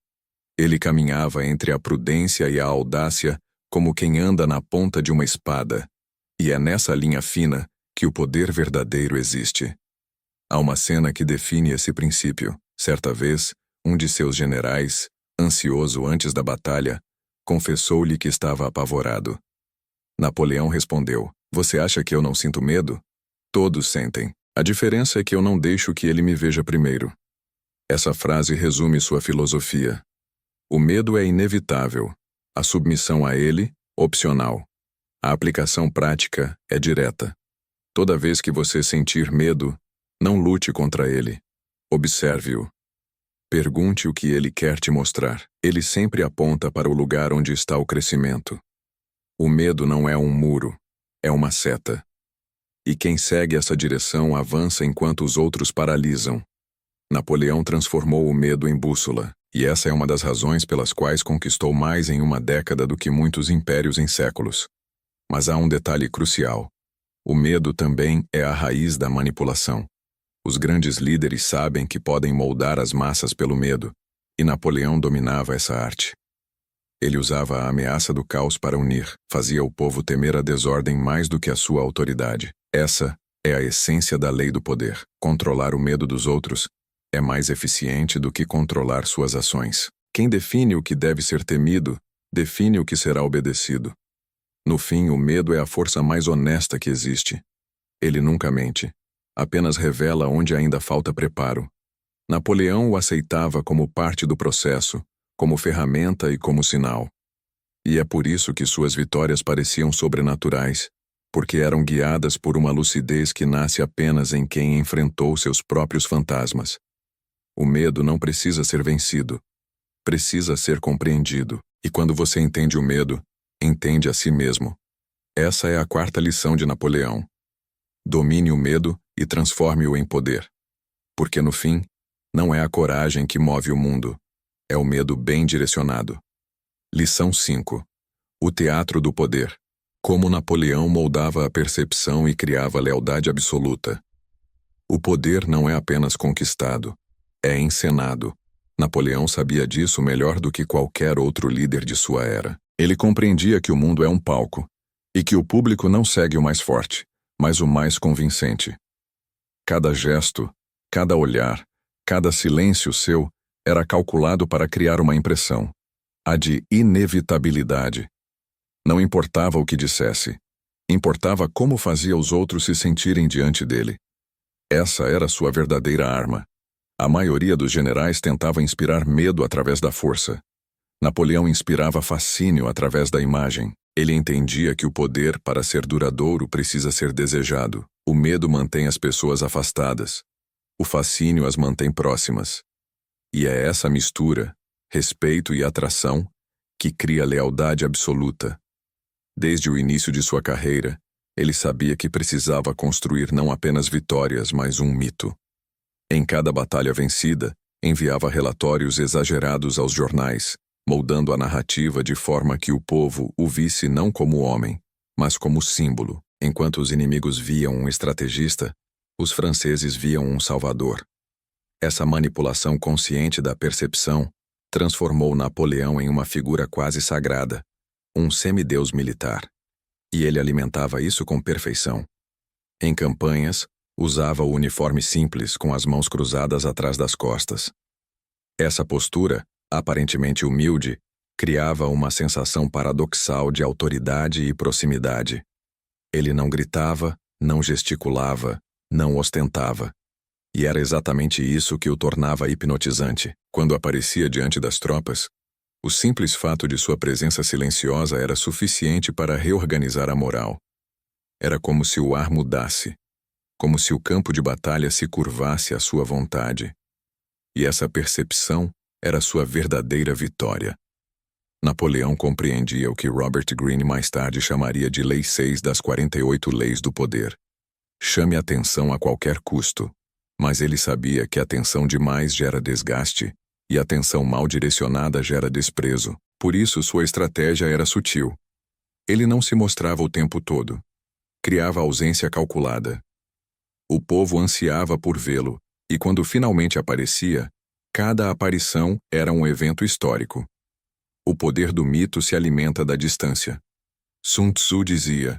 Ele caminhava entre a prudência e a audácia como quem anda na ponta de uma espada. E é nessa linha fina que o poder verdadeiro existe. Há uma cena que define esse princípio. Certa vez, um de seus generais, ansioso antes da batalha, confessou-lhe que estava apavorado. Napoleão respondeu: "Você acha que eu não sinto medo? Todos sentem. A diferença é que eu não deixo que ele me veja primeiro." Essa frase resume sua filosofia. O medo é inevitável. A submissão a ele, opcional. A aplicação prática é direta. Toda vez que você sentir medo, não lute contra ele. Observe-o. Pergunte o que ele quer te mostrar. Ele sempre aponta para o lugar onde está o crescimento. O medo não é um muro, é uma seta. E quem segue essa direção avança enquanto os outros paralisam. Napoleão transformou o medo em bússola, e essa é uma das razões pelas quais conquistou mais em uma década do que muitos impérios em séculos. Mas há um detalhe crucial. O medo também é a raiz da manipulação. Os grandes líderes sabem que podem moldar as massas pelo medo, e Napoleão dominava essa arte. Ele usava a ameaça do caos para unir, fazia o povo temer a desordem mais do que a sua autoridade. Essa é a essência da lei do poder. Controlar o medo dos outros é mais eficiente do que controlar suas ações. Quem define o que deve ser temido, define o que será obedecido. No fim, o medo é a força mais honesta que existe. Ele nunca mente. Apenas revela onde ainda falta preparo. Napoleão o aceitava como parte do processo, como ferramenta e como sinal. E é por isso que suas vitórias pareciam sobrenaturais, porque eram guiadas por uma lucidez que nasce apenas em quem enfrentou seus próprios fantasmas. O medo não precisa ser vencido. Precisa ser compreendido. E quando você entende o medo, entende a si mesmo. Essa é a quarta lição de Napoleão. Domine o medo e transforme-o em poder. Porque no fim, não é a coragem que move o mundo, é o medo bem direcionado. Lição 5. O teatro do poder. Como Napoleão moldava a percepção e criava lealdade absoluta. O poder não é apenas conquistado, é encenado. Napoleão sabia disso melhor do que qualquer outro líder de sua era. Ele compreendia que o mundo é um palco, e que o público não segue o mais forte, mas o mais convincente. Cada gesto, cada olhar, cada silêncio seu era calculado para criar uma impressão, a de inevitabilidade. Não importava o que dissesse, importava como fazia os outros se sentirem diante dele. Essa era sua verdadeira arma. A maioria dos generais tentava inspirar medo através da força. Napoleão inspirava fascínio através da imagem. Ele entendia que o poder, para ser duradouro, precisa ser desejado. O medo mantém as pessoas afastadas. O fascínio as mantém próximas. E é essa mistura, respeito e atração, que cria lealdade absoluta. Desde o início de sua carreira, ele sabia que precisava construir não apenas vitórias, mas um mito. Em cada batalha vencida, enviava relatórios exagerados aos jornais, moldando a narrativa de forma que o povo o visse não como homem, mas como símbolo. Enquanto os inimigos viam um estrategista, os franceses viam um salvador. Essa manipulação consciente da percepção transformou Napoleão em uma figura quase sagrada, um semideus militar. E ele alimentava isso com perfeição. Em campanhas, usava o uniforme simples com as mãos cruzadas atrás das costas. Essa postura, aparentemente humilde, criava uma sensação paradoxal de autoridade e proximidade. Ele não gritava, não gesticulava, não ostentava. E era exatamente isso que o tornava hipnotizante. Quando aparecia diante das tropas, O simples fato de sua presença silenciosa era suficiente para reorganizar a moral. Era como se o ar mudasse, como se o campo de batalha se curvasse à sua vontade. E essa percepção era sua verdadeira vitória. Napoleão compreendia o que Robert Greene mais tarde chamaria de Lei 6 das 48 Leis do Poder. Chame atenção a qualquer custo, mas ele sabia que atenção demais gera desgaste, e atenção mal direcionada gera desprezo. Por isso sua estratégia era sutil. Ele não se mostrava o tempo todo. Criava ausência calculada. O povo ansiava por vê-lo, e quando finalmente aparecia, cada aparição era um evento histórico. O poder do mito se alimenta da distância. Sun Tzu dizia: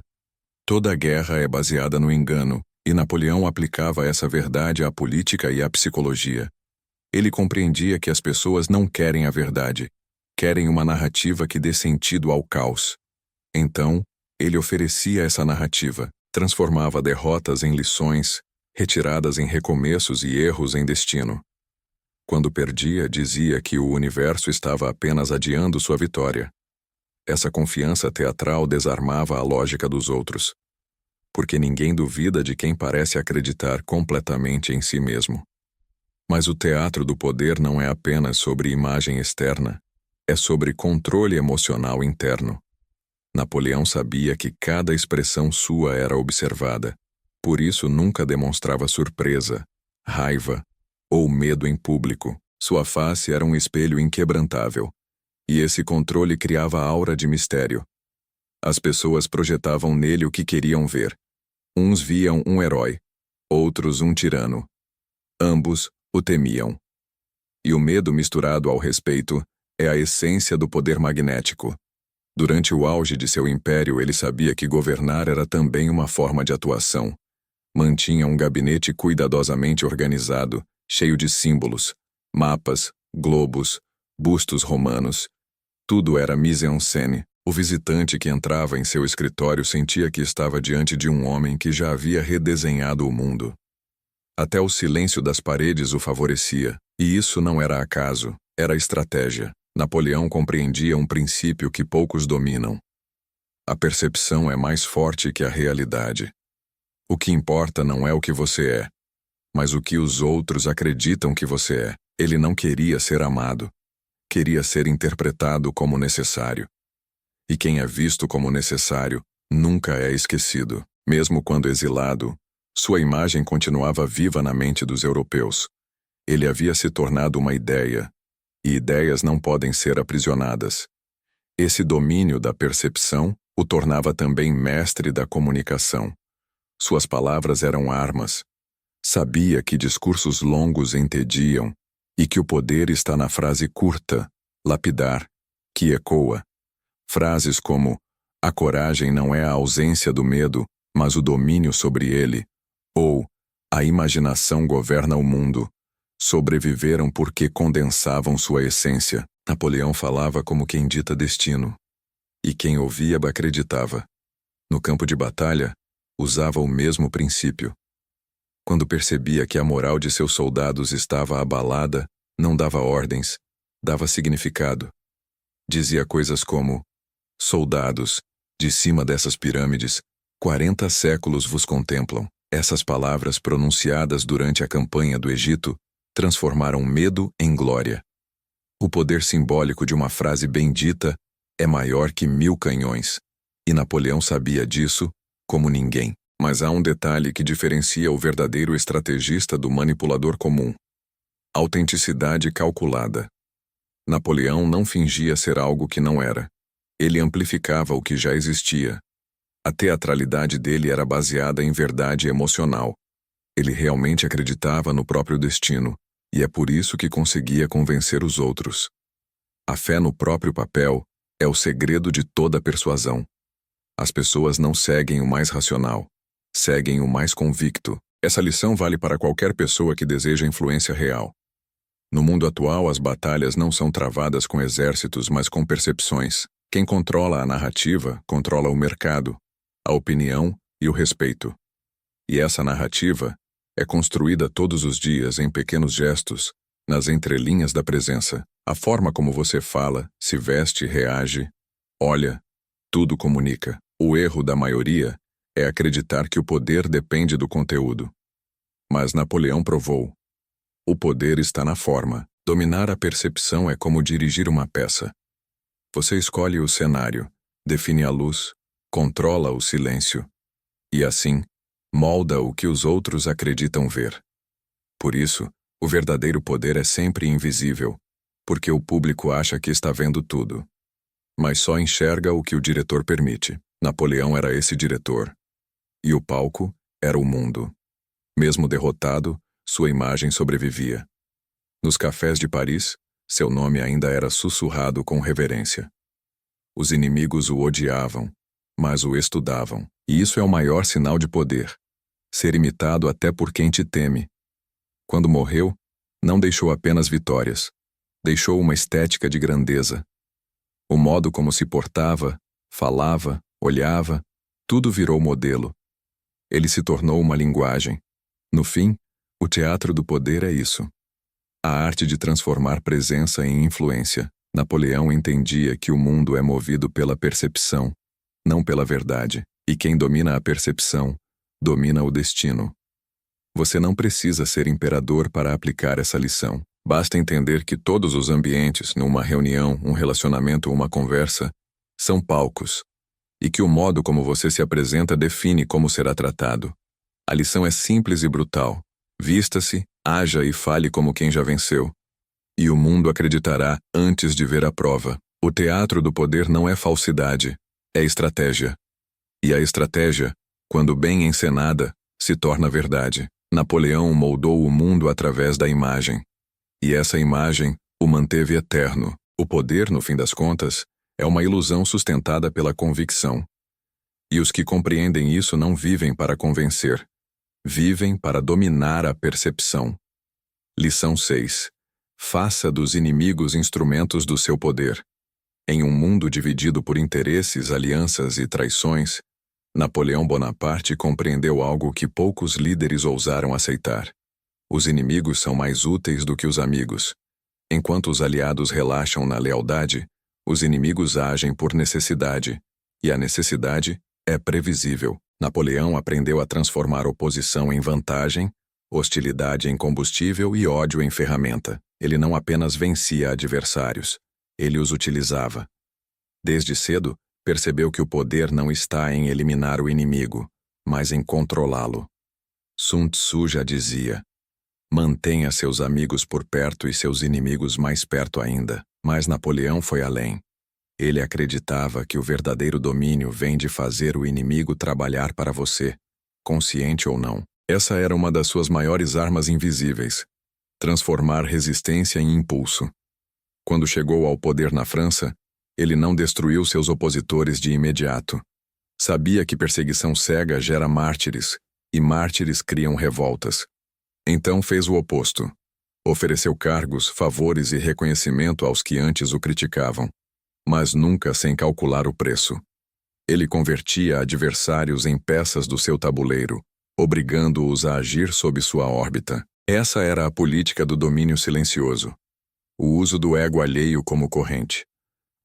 toda guerra é baseada no engano, e Napoleão aplicava essa verdade à política e à psicologia. Ele compreendia que as pessoas não querem a verdade, querem uma narrativa que dê sentido ao caos. Então, ele oferecia essa narrativa, transformava derrotas em lições, retiradas em recomeços e erros em destino. Quando perdia, dizia que o universo estava apenas adiando sua vitória. Essa confiança teatral desarmava a lógica dos outros, porque ninguém duvida de quem parece acreditar completamente em si mesmo. Mas o teatro do poder não é apenas sobre imagem externa, é sobre controle emocional interno. Napoleão sabia que cada expressão sua era observada, por isso nunca demonstrava surpresa, raiva ou medo em público. Sua face era um espelho inquebrantável, e esse controle criava aura de mistério. As pessoas projetavam nele o que queriam ver. Uns viam um herói, outros um tirano. Ambos o temiam. E o medo misturado ao respeito é a essência do poder magnético. Durante o auge de seu império, ele sabia que governar era também uma forma de atuação. Mantinha um gabinete cuidadosamente organizado, cheio de símbolos, mapas, globos, bustos romanos. Tudo era mise-en-scène. O visitante que entrava em seu escritório sentia que estava diante de um homem que já havia redesenhado o mundo. Até o silêncio das paredes o favorecia, e isso não era acaso, era estratégia. Napoleão compreendia um princípio que poucos dominam. A percepção é mais forte que a realidade. O que importa não é o que você é, mas o que os outros acreditam que você é. Ele não queria ser amado. Queria ser interpretado como necessário. E quem é visto como necessário nunca é esquecido. Mesmo quando exilado, sua imagem continuava viva na mente dos europeus. Ele havia se tornado uma ideia, e ideias não podem ser aprisionadas. Esse domínio da percepção o tornava também mestre da comunicação. Suas palavras eram armas. Sabia que discursos longos entediam e que o poder está na frase curta, lapidar, que ecoa. Frases como: a coragem não é a ausência do medo, mas o domínio sobre ele, ou a imaginação governa o mundo, sobreviveram porque condensavam sua essência. Napoleão falava como quem dita destino, e quem ouvia acreditava. No campo de batalha, usava o mesmo princípio. Quando percebia que a moral de seus soldados estava abalada, não dava ordens, dava significado. Dizia coisas como: soldados, de cima dessas pirâmides, 40 séculos vos contemplam. Essas palavras pronunciadas durante a campanha do Egito transformaram medo em glória. O poder simbólico de uma frase bem dita é maior que 1000 canhões. E Napoleão sabia disso como ninguém. Mas há um detalhe que diferencia o verdadeiro estrategista do manipulador comum: autenticidade calculada. Napoleão não fingia ser algo que não era. Ele amplificava o que já existia. A teatralidade dele era baseada em verdade emocional. Ele realmente acreditava no próprio destino, e é por isso que conseguia convencer os outros. A fé no próprio papel é o segredo de toda persuasão. As pessoas não seguem o mais racional, seguem o mais convicto. Essa lição vale para qualquer pessoa que deseja influência real. No mundo atual, as batalhas não são travadas com exércitos, mas com percepções. Quem controla a narrativa, controla o mercado, a opinião e o respeito. E essa narrativa é construída todos os dias em pequenos gestos, nas entrelinhas da presença. A forma como você fala, se veste, reage, olha, tudo comunica. O erro da maioria é acreditar que o poder depende do conteúdo. Mas Napoleão provou: o poder está na forma. Dominar a percepção é como dirigir uma peça. Você escolhe o cenário, define a luz, controla o silêncio e, assim, molda o que os outros acreditam ver. Por isso, o verdadeiro poder é sempre invisível, porque o público acha que está vendo tudo. Mas só enxerga o que o diretor permite. Napoleão era esse diretor. E o palco era o mundo. Mesmo derrotado, sua imagem sobrevivia. Nos cafés de Paris, seu nome ainda era sussurrado com reverência. Os inimigos o odiavam, mas o estudavam. E isso é o maior sinal de poder. Ser imitado até por quem te teme. Quando morreu, não deixou apenas vitórias. Deixou uma estética de grandeza. O modo como se portava, falava, olhava, tudo virou modelo. Ele se tornou uma linguagem. No fim, o teatro do poder é isso. A arte de transformar presença em influência. Napoleão entendia que o mundo é movido pela percepção, não pela verdade. E quem domina a percepção, domina o destino. Você não precisa ser imperador para aplicar essa lição. Basta entender que todos os ambientes, numa reunião, um relacionamento ou uma conversa, são palcos, e que o modo como você se apresenta define como será tratado. A lição é simples e brutal. Vista-se, haja e fale como quem já venceu. E o mundo acreditará antes de ver a prova. O teatro do poder não é falsidade, é estratégia. E a estratégia, quando bem encenada, se torna verdade. Napoleão moldou o mundo através da imagem. E essa imagem o manteve eterno. O poder, no fim das contas, é uma ilusão sustentada pela convicção. E os que compreendem isso não vivem para convencer. Vivem para dominar a percepção. Lição 6. Faça dos inimigos instrumentos do seu poder. Em um mundo dividido por interesses, alianças e traições, Napoleão Bonaparte compreendeu algo que poucos líderes ousaram aceitar. Os inimigos são mais úteis do que os amigos. Enquanto os aliados relaxam na lealdade, os inimigos agem por necessidade, e a necessidade é previsível. Napoleão aprendeu a transformar oposição em vantagem, hostilidade em combustível e ódio em ferramenta. Ele não apenas vencia adversários, ele os utilizava. Desde cedo, percebeu que o poder não está em eliminar o inimigo, mas em controlá-lo. Sun Tzu já dizia: mantenha seus amigos por perto e seus inimigos mais perto ainda. Mas Napoleão foi além. Ele acreditava que o verdadeiro domínio vem de fazer o inimigo trabalhar para você, consciente ou não. Essa era uma das suas maiores armas invisíveis: transformar resistência em impulso. Quando chegou ao poder na França, ele não destruiu seus opositores de imediato. Sabia que perseguição cega gera mártires, e mártires criam revoltas. Então fez o oposto. Ofereceu cargos, favores e reconhecimento aos que antes o criticavam, mas nunca sem calcular o preço. Ele convertia adversários em peças do seu tabuleiro, obrigando-os a agir sob sua órbita. Essa era a política do domínio silencioso. O uso do ego alheio como corrente.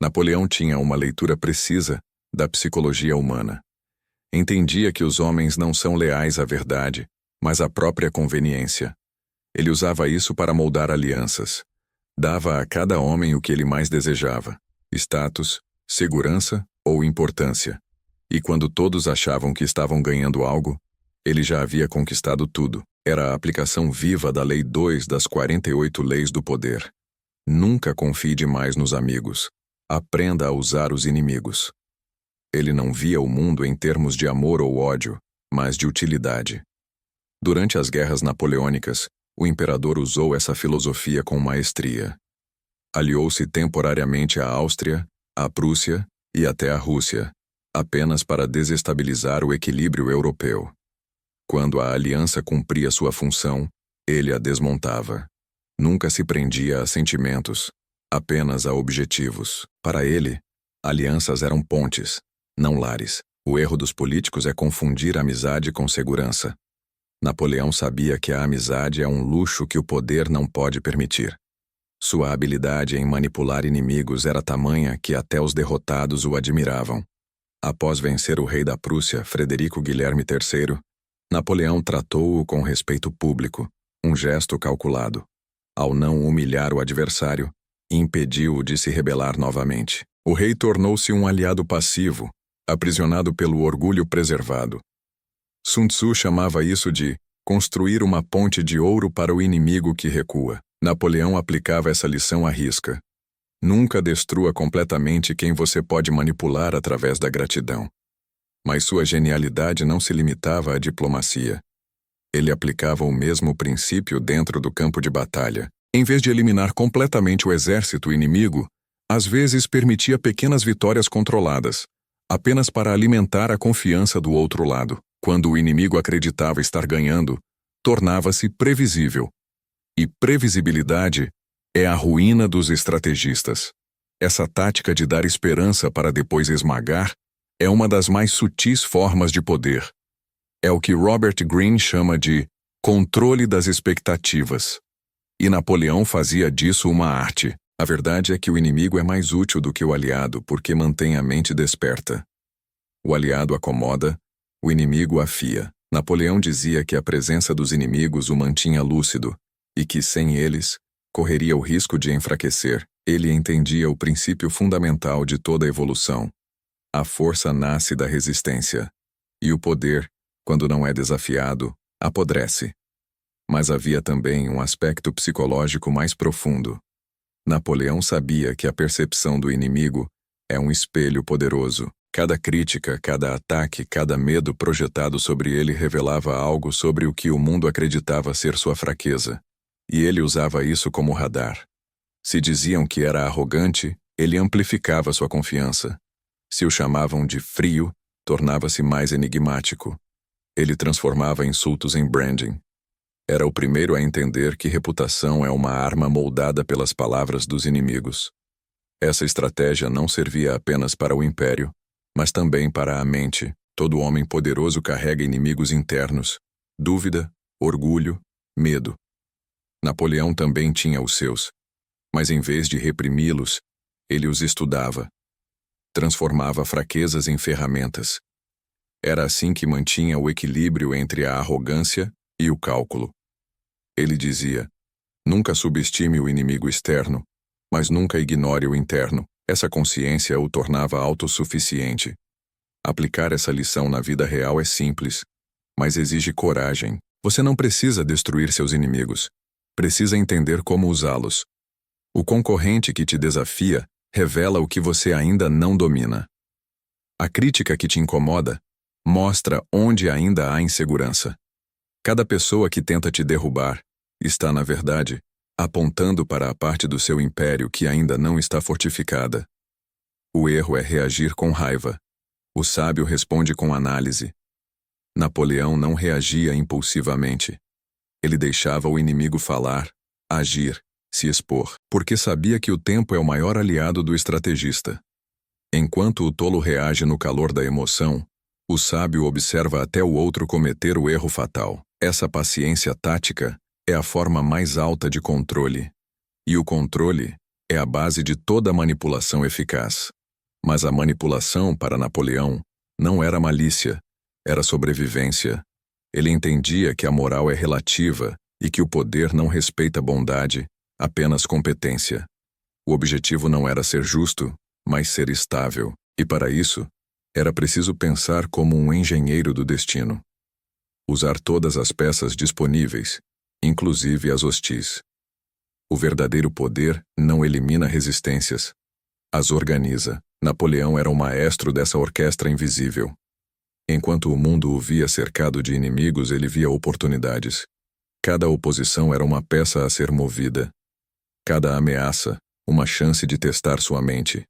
Napoleão tinha uma leitura precisa da psicologia humana. Entendia que os homens não são leais à verdade, mas à própria conveniência. Ele usava isso para moldar alianças. Dava a cada homem o que ele mais desejava: status, segurança ou importância. E quando todos achavam que estavam ganhando algo, ele já havia conquistado tudo. Era a aplicação viva da Lei 2 das 48 Leis do Poder. Nunca confie demais nos amigos. Aprenda a usar os inimigos. Ele não via o mundo em termos de amor ou ódio, mas de utilidade. Durante as guerras napoleônicas, o imperador usou essa filosofia com maestria. Aliou-se temporariamente à Áustria, à Prússia e até à Rússia, apenas para desestabilizar o equilíbrio europeu. Quando a aliança cumpria sua função, ele a desmontava. Nunca se prendia a sentimentos, apenas a objetivos. Para ele, alianças eram pontes, não lares. O erro dos políticos é confundir amizade com segurança. Napoleão sabia que a amizade é um luxo que o poder não pode permitir. Sua habilidade em manipular inimigos era tamanha que até os derrotados o admiravam. Após vencer o rei da Prússia, Frederico Guilherme III, Napoleão tratou-o com respeito público, um gesto calculado. Ao não humilhar o adversário, impediu-o de se rebelar novamente. O rei tornou-se um aliado passivo, aprisionado pelo orgulho preservado. Sun Tzu chamava isso de construir uma ponte de ouro para o inimigo que recua. Napoleão aplicava essa lição à risca. Nunca destrua completamente quem você pode manipular através da gratidão. Mas sua genialidade não se limitava à diplomacia. Ele aplicava o mesmo princípio dentro do campo de batalha. Em vez de eliminar completamente o exército inimigo, às vezes permitia pequenas vitórias controladas, apenas para alimentar a confiança do outro lado. Quando o inimigo acreditava estar ganhando, tornava-se previsível. E previsibilidade é a ruína dos estrategistas. Essa tática de dar esperança para depois esmagar é uma das mais sutis formas de poder. É o que Robert Greene chama de controle das expectativas. E Napoleão fazia disso uma arte. A verdade é que o inimigo é mais útil do que o aliado porque mantém a mente desperta. O aliado acomoda, o inimigo afia. Napoleão dizia que a presença dos inimigos o mantinha lúcido e que, sem eles, correria o risco de enfraquecer. Ele entendia o princípio fundamental de toda a evolução. A força nasce da resistência. E o poder, quando não é desafiado, apodrece. Mas havia também um aspecto psicológico mais profundo. Napoleão sabia que a percepção do inimigo é um espelho poderoso. Cada crítica, cada ataque, cada medo projetado sobre ele revelava algo sobre o que o mundo acreditava ser sua fraqueza. E ele usava isso como radar. Se diziam que era arrogante, ele amplificava sua confiança. Se o chamavam de frio, tornava-se mais enigmático. Ele transformava insultos em branding. Era o primeiro a entender que reputação é uma arma moldada pelas palavras dos inimigos. Essa estratégia não servia apenas para o império, mas também para a mente. Todo homem poderoso carrega inimigos internos: dúvida, orgulho, medo. Napoleão também tinha os seus, mas em vez de reprimi-los, ele os estudava. Transformava fraquezas em ferramentas. Era assim que mantinha o equilíbrio entre a arrogância e o cálculo. Ele dizia: nunca subestime o inimigo externo, mas nunca ignore o interno. Essa consciência o tornava autossuficiente. Aplicar essa lição na vida real é simples, mas exige coragem. Você não precisa destruir seus inimigos. Precisa entender como usá-los. O concorrente que te desafia revela o que você ainda não domina. A crítica que te incomoda mostra onde ainda há insegurança. Cada pessoa que tenta te derrubar está, na verdade, apontando para a parte do seu império que ainda não está fortificada. O erro é reagir com raiva. O sábio responde com análise. Napoleão não reagia impulsivamente. Ele deixava o inimigo falar, agir, se expor, porque sabia que o tempo é o maior aliado do estrategista. Enquanto o tolo reage no calor da emoção, o sábio observa até o outro cometer o erro fatal. Essa paciência tática é a forma mais alta de controle. E o controle é a base de toda manipulação eficaz. Mas a manipulação, para Napoleão, não era malícia, era sobrevivência. Ele entendia que a moral é relativa e que o poder não respeita bondade, apenas competência. O objetivo não era ser justo, mas ser estável. E para isso, era preciso pensar como um engenheiro do destino. Usar todas as peças disponíveis, inclusive as hostis. O verdadeiro poder não elimina resistências, as organiza. Napoleão era o maestro dessa orquestra invisível. Enquanto o mundo o via cercado de inimigos, ele via oportunidades. Cada oposição era uma peça a ser movida. Cada ameaça, uma chance de testar sua mente.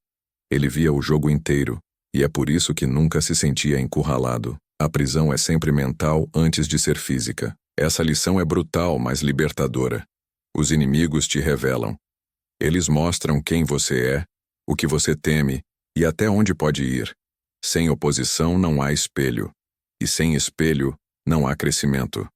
Ele via o jogo inteiro, e é por isso que nunca se sentia encurralado. A prisão é sempre mental antes de ser física. Essa lição é brutal, mas libertadora. Os inimigos te revelam. Eles mostram quem você é, o que você teme e até onde pode ir. Sem oposição não há espelho, e sem espelho não há crescimento.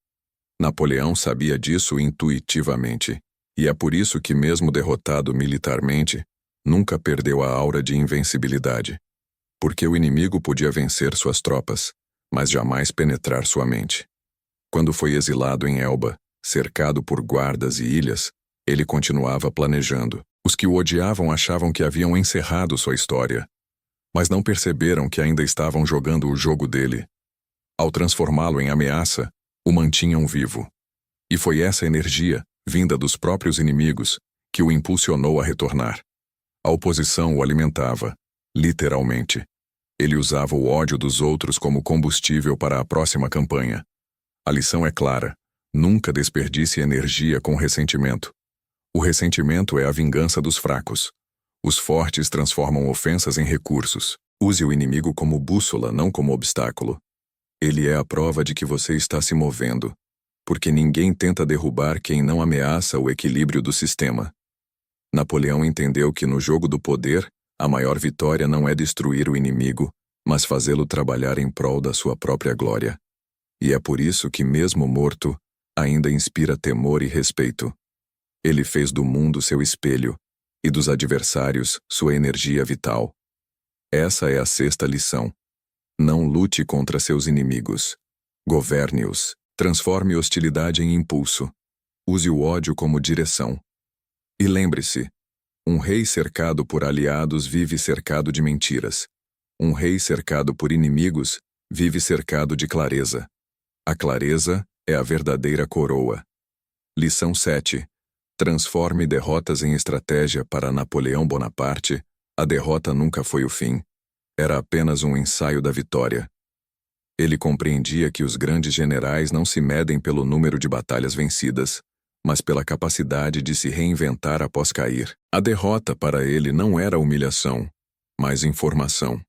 Napoleão sabia disso intuitivamente, e é por isso que, mesmo derrotado militarmente, nunca perdeu a aura de invencibilidade. Porque o inimigo podia vencer suas tropas, mas jamais penetrar sua mente. Quando foi exilado em Elba, cercado por guardas e ilhas, ele continuava planejando. Os que o odiavam achavam que haviam encerrado sua história, mas não perceberam que ainda estavam jogando o jogo dele. Ao transformá-lo em ameaça, o mantinham vivo. E foi essa energia, vinda dos próprios inimigos, que o impulsionou a retornar. A oposição o alimentava, literalmente. Ele usava o ódio dos outros como combustível para a próxima campanha. A lição é clara: nunca desperdice energia com ressentimento. O ressentimento é a vingança dos fracos. Os fortes transformam ofensas em recursos. Use o inimigo como bússola, não como obstáculo. Ele é a prova de que você está se movendo, porque ninguém tenta derrubar quem não ameaça o equilíbrio do sistema. Napoleão entendeu que no jogo do poder, a maior vitória não é destruir o inimigo, mas fazê-lo trabalhar em prol da sua própria glória. E é por isso que, mesmo morto, ainda inspira temor e respeito. Ele fez do mundo seu espelho, e dos adversários sua energia vital. Essa é a sexta lição. Não lute contra seus inimigos. Governe-os. Transforme hostilidade em impulso. Use o ódio como direção. E lembre-se, um rei cercado por aliados vive cercado de mentiras. Um rei cercado por inimigos vive cercado de clareza. A clareza é a verdadeira coroa. Lição 7. Transforme derrotas em estratégia. Para Napoleão Bonaparte, a derrota nunca foi o fim. Era apenas um ensaio da vitória. Ele compreendia que os grandes generais não se medem pelo número de batalhas vencidas, mas pela capacidade de se reinventar após cair. A derrota para ele não era humilhação, mas informação.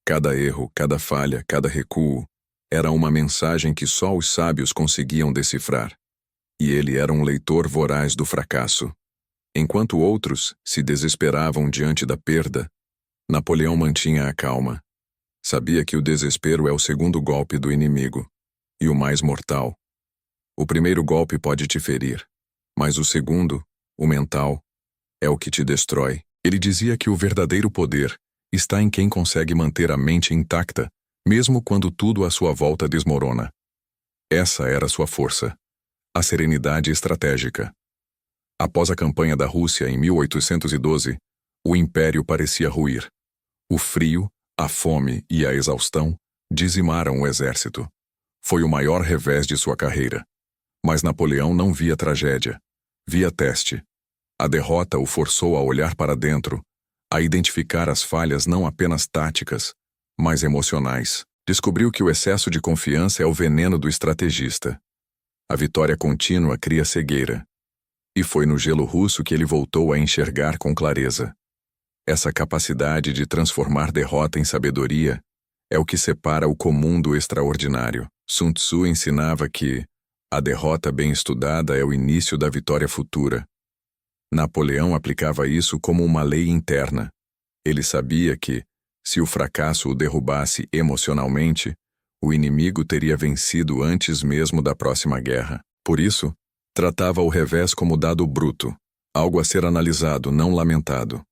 Cada erro, cada falha, cada recuo era uma mensagem que só os sábios conseguiam decifrar. E ele era um leitor voraz do fracasso. Enquanto outros se desesperavam diante da perda, Napoleão mantinha a calma. Sabia que o desespero é o segundo golpe do inimigo, e o mais mortal. O primeiro golpe pode te ferir, mas o segundo, o mental, é o que te destrói. Ele dizia que o verdadeiro poder está em quem consegue manter a mente intacta, mesmo quando tudo à sua volta desmorona. Essa era sua força. A serenidade estratégica. Após a campanha da Rússia em 1812, o império parecia ruir. O frio, a fome e a exaustão dizimaram o exército. Foi o maior revés de sua carreira. Mas Napoleão não via tragédia. Via teste. A derrota o forçou a olhar para dentro, a identificar as falhas não apenas táticas, mas emocionais. Descobriu que o excesso de confiança é o veneno do estrategista. A vitória contínua cria cegueira. E foi no gelo russo que ele voltou a enxergar com clareza. Essa capacidade de transformar derrota em sabedoria é o que separa o comum do extraordinário. Sun Tzu ensinava que a derrota bem estudada é o início da vitória futura. Napoleão aplicava isso como uma lei interna. Ele sabia que, se o fracasso o derrubasse emocionalmente, o inimigo teria vencido antes mesmo da próxima guerra. Por isso, tratava o revés como dado bruto, algo a ser analisado, não lamentado.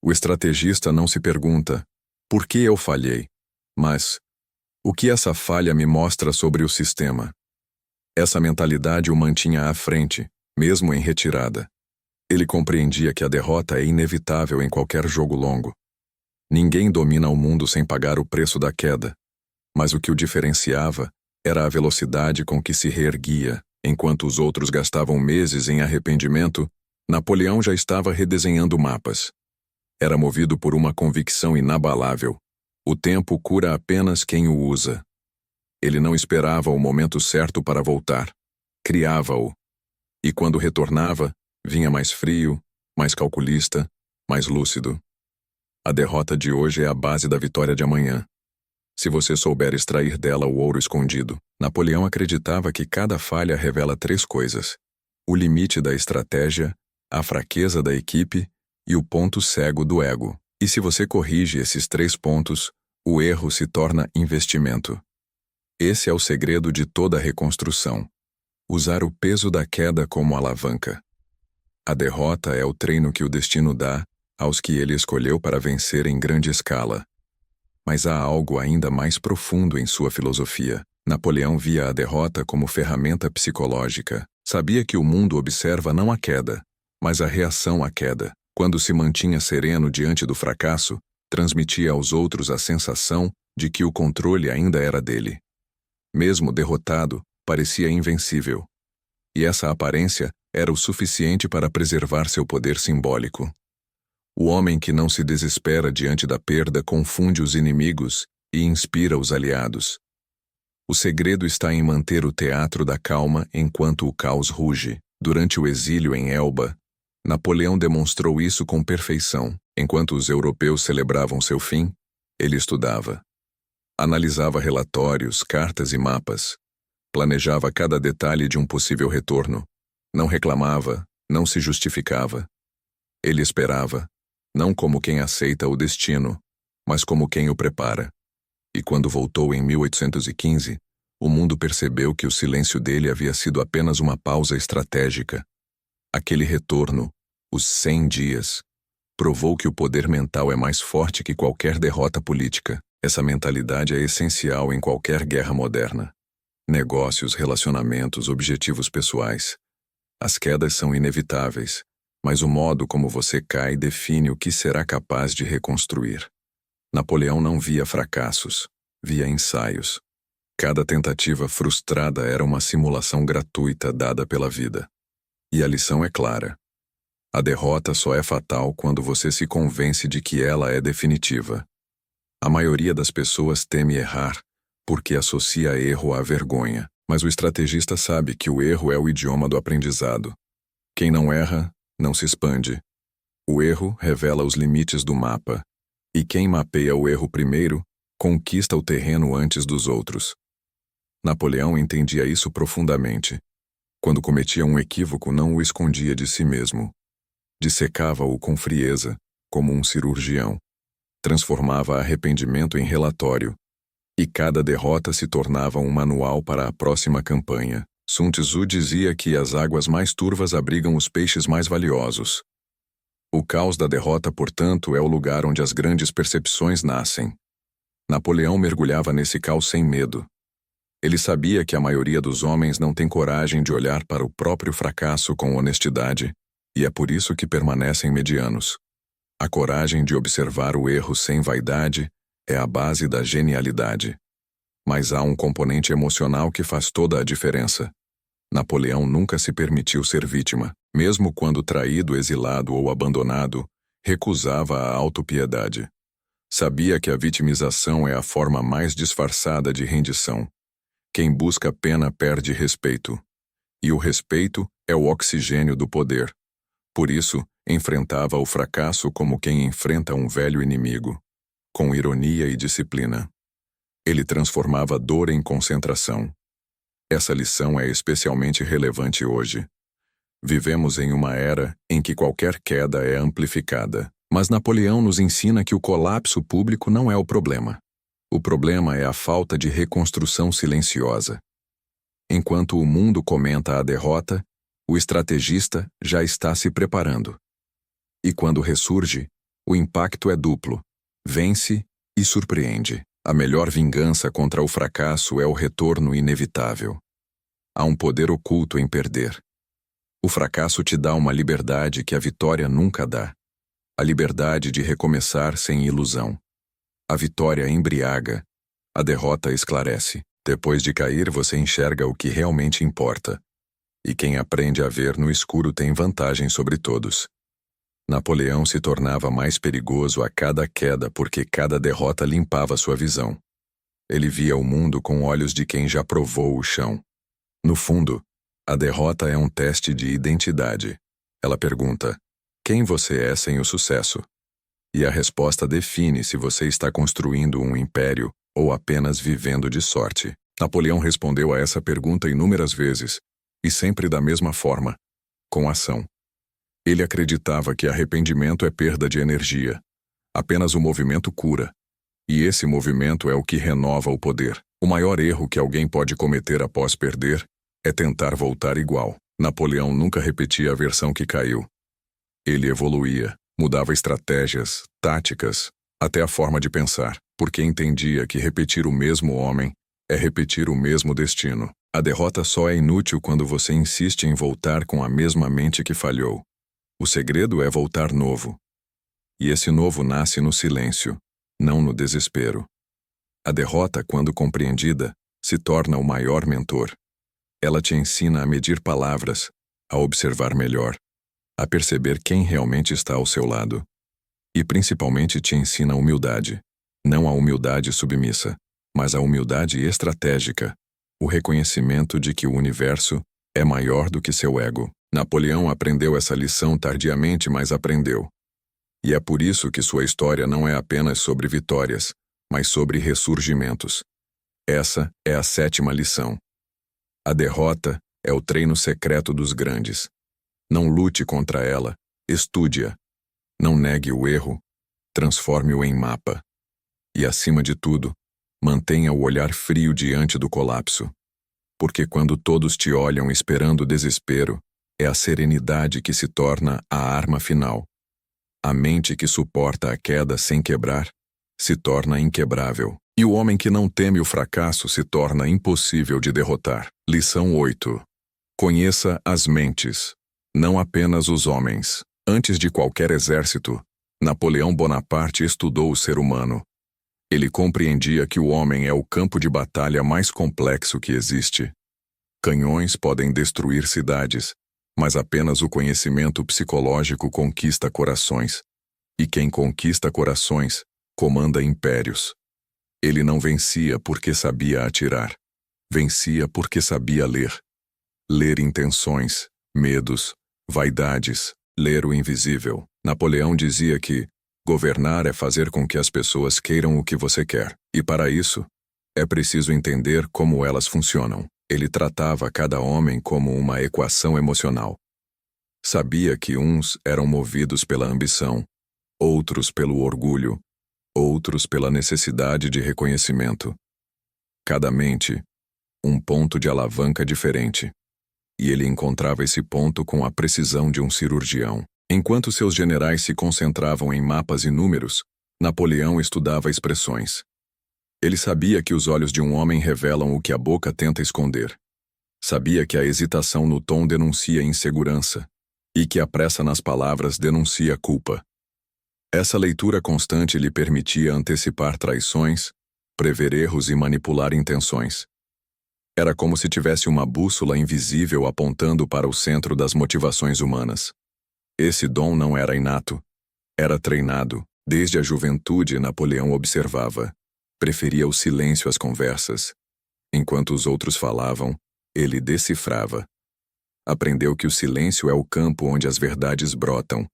O estrategista não se pergunta, por que eu falhei? Mas, o que essa falha me mostra sobre o sistema? Essa mentalidade o mantinha à frente, mesmo em retirada. Ele compreendia que a derrota é inevitável em qualquer jogo longo. Ninguém domina o mundo sem pagar o preço da queda. Mas o que o diferenciava era a velocidade com que se reerguia. Enquanto os outros gastavam meses em arrependimento, Napoleão já estava redesenhando mapas. Era movido por uma convicção inabalável. O tempo cura apenas quem o usa. Ele não esperava o momento certo para voltar. Criava-o. E quando retornava, vinha mais frio, mais calculista, mais lúcido. A derrota de hoje é a base da vitória de amanhã. Se você souber extrair dela o ouro escondido. Napoleão acreditava que cada falha revela 3 coisas: o limite da estratégia, a fraqueza da equipe e o ponto cego do ego. E se você corrige esses 3 pontos, o erro se torna investimento. Esse é o segredo de toda reconstrução. Usar o peso da queda como alavanca. A derrota é o treino que o destino dá aos que ele escolheu para vencer em grande escala. Mas há algo ainda mais profundo em sua filosofia. Napoleão via a derrota como ferramenta psicológica. Sabia que o mundo observa não a queda, mas a reação à queda. Quando se mantinha sereno diante do fracasso, transmitia aos outros a sensação de que o controle ainda era dele. Mesmo derrotado, parecia invencível. E essa aparência era o suficiente para preservar seu poder simbólico. O homem que não se desespera diante da perda confunde os inimigos e inspira os aliados. O segredo está em manter o teatro da calma enquanto o caos ruge. Durante o exílio em Elba, Napoleão demonstrou isso com perfeição. Enquanto os europeus celebravam seu fim, ele estudava. Analisava relatórios, cartas e mapas. Planejava cada detalhe de um possível retorno. Não reclamava, não se justificava. Ele esperava, não como quem aceita o destino, mas como quem o prepara. E quando voltou em 1815, o mundo percebeu que o silêncio dele havia sido apenas uma pausa estratégica. Aquele retorno, os 100 dias, provou que o poder mental é mais forte que qualquer derrota política. Essa mentalidade é essencial em qualquer guerra moderna. Negócios, relacionamentos, objetivos pessoais. As quedas são inevitáveis, mas o modo como você cai define o que será capaz de reconstruir. Napoleão não via fracassos, via ensaios. Cada tentativa frustrada era uma simulação gratuita dada pela vida. E a lição é clara. A derrota só é fatal quando você se convence de que ela é definitiva. A maioria das pessoas teme errar, porque associa erro à vergonha. Mas o estrategista sabe que o erro é o idioma do aprendizado. Quem não erra, não se expande. O erro revela os limites do mapa. E quem mapeia o erro primeiro, conquista o terreno antes dos outros. Napoleão entendia isso profundamente. Quando cometia um equívoco, não o escondia de si mesmo. Dissecava-o com frieza, como um cirurgião. Transformava arrependimento em relatório. E cada derrota se tornava um manual para a próxima campanha. Sun Tzu dizia que as águas mais turvas abrigam os peixes mais valiosos. O caos da derrota, portanto, é o lugar onde as grandes percepções nascem. Napoleão mergulhava nesse caos sem medo. Ele sabia que a maioria dos homens não tem coragem de olhar para o próprio fracasso com honestidade, e é por isso que permanecem medianos. A coragem de observar o erro sem vaidade é a base da genialidade. Mas há um componente emocional que faz toda a diferença. Napoleão nunca se permitiu ser vítima. Mesmo quando traído, exilado ou abandonado, recusava a autopiedade. Sabia que a vitimização é a forma mais disfarçada de rendição. Quem busca pena perde respeito. E o respeito é o oxigênio do poder. Por isso, enfrentava o fracasso como quem enfrenta um velho inimigo, com ironia e disciplina. Ele transformava dor em concentração. Essa lição é especialmente relevante hoje. Vivemos em uma era em que qualquer queda é amplificada, mas Napoleão nos ensina que o colapso público não é o problema. O problema é a falta de reconstrução silenciosa. Enquanto o mundo comenta a derrota, o estrategista já está se preparando. E quando ressurge, o impacto é duplo. Vence e surpreende. A melhor vingança contra o fracasso é o retorno inevitável. Há um poder oculto em perder. O fracasso te dá uma liberdade que a vitória nunca dá. A liberdade de recomeçar sem ilusão. A vitória embriaga. A derrota esclarece. Depois de cair, você enxerga o que realmente importa. E quem aprende a ver no escuro tem vantagem sobre todos. Napoleão se tornava mais perigoso a cada queda porque cada derrota limpava sua visão. Ele via o mundo com olhos de quem já provou o chão. No fundo, a derrota é um teste de identidade. Ela pergunta: quem você é sem o sucesso? E a resposta define se você está construindo um império ou apenas vivendo de sorte. Napoleão respondeu a essa pergunta inúmeras vezes, e sempre da mesma forma, com ação. Ele acreditava que arrependimento é perda de energia. Apenas o movimento cura. E esse movimento é o que renova o poder. O maior erro que alguém pode cometer após perder é tentar voltar igual. Napoleão nunca repetia a versão que caiu. Ele evoluía, mudava estratégias, táticas, até a forma de pensar, porque entendia que repetir o mesmo homem é repetir o mesmo destino. A derrota só é inútil quando você insiste em voltar com a mesma mente que falhou. O segredo é voltar novo. E esse novo nasce no silêncio, não no desespero. A derrota, quando compreendida, se torna o maior mentor. Ela te ensina a medir palavras, a observar melhor, a perceber quem realmente está ao seu lado. E principalmente te ensina a humildade. Não a humildade submissa, mas a humildade estratégica, o reconhecimento de que o universo é maior do que seu ego. Napoleão aprendeu essa lição tardiamente, mas aprendeu. E é por isso que sua história não é apenas sobre vitórias, mas sobre ressurgimentos. Essa é a 7ª lição. A derrota é o treino secreto dos grandes. Não lute contra ela, estude-a. Não negue o erro, transforme-o em mapa. E, acima de tudo, mantenha o olhar frio diante do colapso. Porque quando todos te olham esperando o desespero, é a serenidade que se torna a arma final. A mente que suporta a queda sem quebrar se torna inquebrável. E o homem que não teme o fracasso se torna impossível de derrotar. Lição 8. Conheça as mentes, não apenas os homens. Antes de qualquer exército, Napoleão Bonaparte estudou o ser humano. Ele compreendia que o homem é o campo de batalha mais complexo que existe. Canhões podem destruir cidades, mas apenas o conhecimento psicológico conquista corações. E quem conquista corações, comanda impérios. Ele não vencia porque sabia atirar. Vencia porque sabia ler. Ler intenções, medos, vaidades, ler o invisível. Napoleão dizia que governar é fazer com que as pessoas queiram o que você quer. E para isso, é preciso entender como elas funcionam. Ele tratava cada homem como uma equação emocional. Sabia que uns eram movidos pela ambição, outros pelo orgulho, outros pela necessidade de reconhecimento. Cada mente, um ponto de alavanca diferente. E ele encontrava esse ponto com a precisão de um cirurgião. Enquanto seus generais se concentravam em mapas e números, Napoleão estudava expressões. Ele sabia que os olhos de um homem revelam o que a boca tenta esconder. Sabia que a hesitação no tom denuncia insegurança, e que a pressa nas palavras denuncia culpa. Essa leitura constante lhe permitia antecipar traições, prever erros e manipular intenções. Era como se tivesse uma bússola invisível apontando para o centro das motivações humanas. Esse dom não era inato. Era treinado. Desde a juventude, Napoleão observava. Preferia o silêncio às conversas. Enquanto os outros falavam, ele decifrava. Aprendeu que o silêncio é o campo onde as verdades brotam.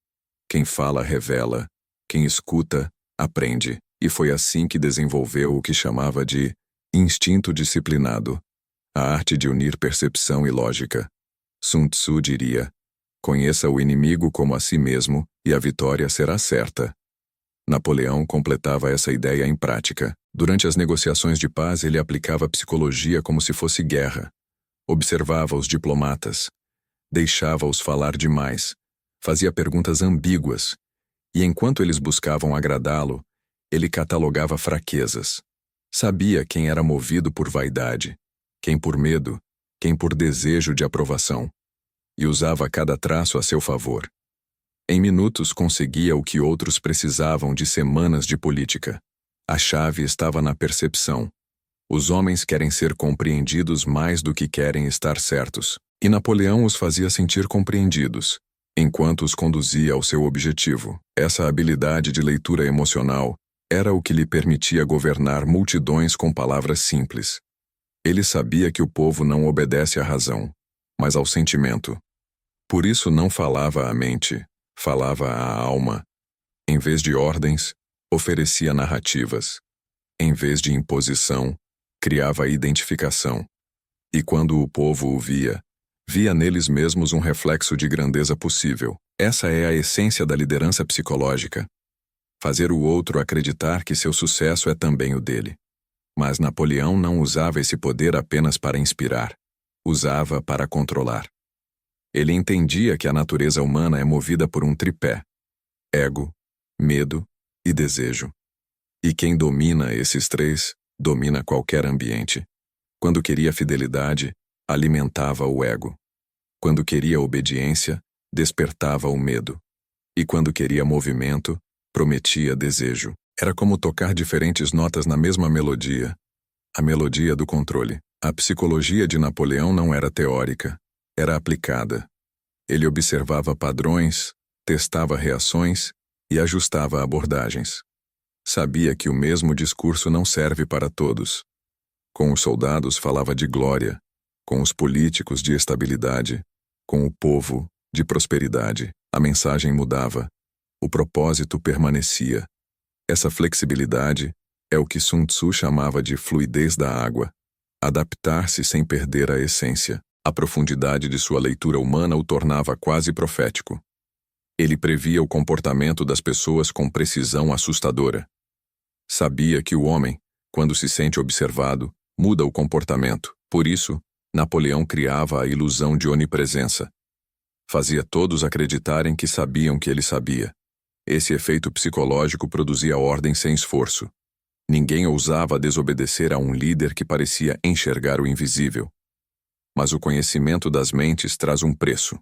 Quem fala revela. Quem escuta, aprende. E foi assim que desenvolveu o que chamava de instinto disciplinado. A arte de unir percepção e lógica. Sun Tzu diria: conheça o inimigo como a si mesmo, e a vitória será certa. Napoleão completava essa ideia em prática. Durante as negociações de paz, ele aplicava psicologia como se fosse guerra. Observava os diplomatas. Deixava-os falar demais. Fazia perguntas ambíguas. E enquanto eles buscavam agradá-lo, ele catalogava fraquezas. Sabia quem era movido por vaidade, quem por medo, quem por desejo de aprovação. E usava cada traço a seu favor. Em minutos conseguia o que outros precisavam de semanas de política. A chave estava na percepção. Os homens querem ser compreendidos mais do que querem estar certos. E Napoleão os fazia sentir compreendidos, enquanto os conduzia ao seu objetivo. Essa habilidade de leitura emocional era o que lhe permitia governar multidões com palavras simples. Ele sabia que o povo não obedece à razão, mas ao sentimento. Por isso não falava à mente, falava à alma. Em vez de ordens, oferecia narrativas. Em vez de imposição, criava identificação. E quando o povo o via, via neles mesmos um reflexo de grandeza possível. Essa é a essência da liderança psicológica. Fazer o outro acreditar que seu sucesso é também o dele. Mas Napoleão não usava esse poder apenas para inspirar. usava para controlar. Ele entendia que a natureza humana é movida por um tripé: ego, medo e desejo. E quem domina esses três, domina qualquer ambiente. Quando queria fidelidade, alimentava o ego. Quando queria obediência, despertava o medo. E quando queria movimento, prometia desejo. Era como tocar diferentes notas na mesma melodia. A melodia do controle. A psicologia de Napoleão não era teórica, era aplicada. Ele observava padrões, testava reações e ajustava abordagens. Sabia que o mesmo discurso não serve para todos. Com os soldados falava de glória, com os políticos de estabilidade, com o povo de prosperidade. A mensagem mudava, o propósito permanecia. Essa flexibilidade é o que Sun Tzu chamava de fluidez da água. Adaptar-se sem perder a essência. A profundidade de sua leitura humana o tornava quase profético. Ele previa o comportamento das pessoas com precisão assustadora. Sabia que o homem, quando se sente observado, muda o comportamento. Por isso, Napoleão criava a ilusão de onipresença. Fazia todos acreditarem que sabiam que ele sabia. Esse efeito psicológico produzia ordem sem esforço. Ninguém ousava desobedecer a um líder que parecia enxergar o invisível. Mas o conhecimento das mentes traz um preço: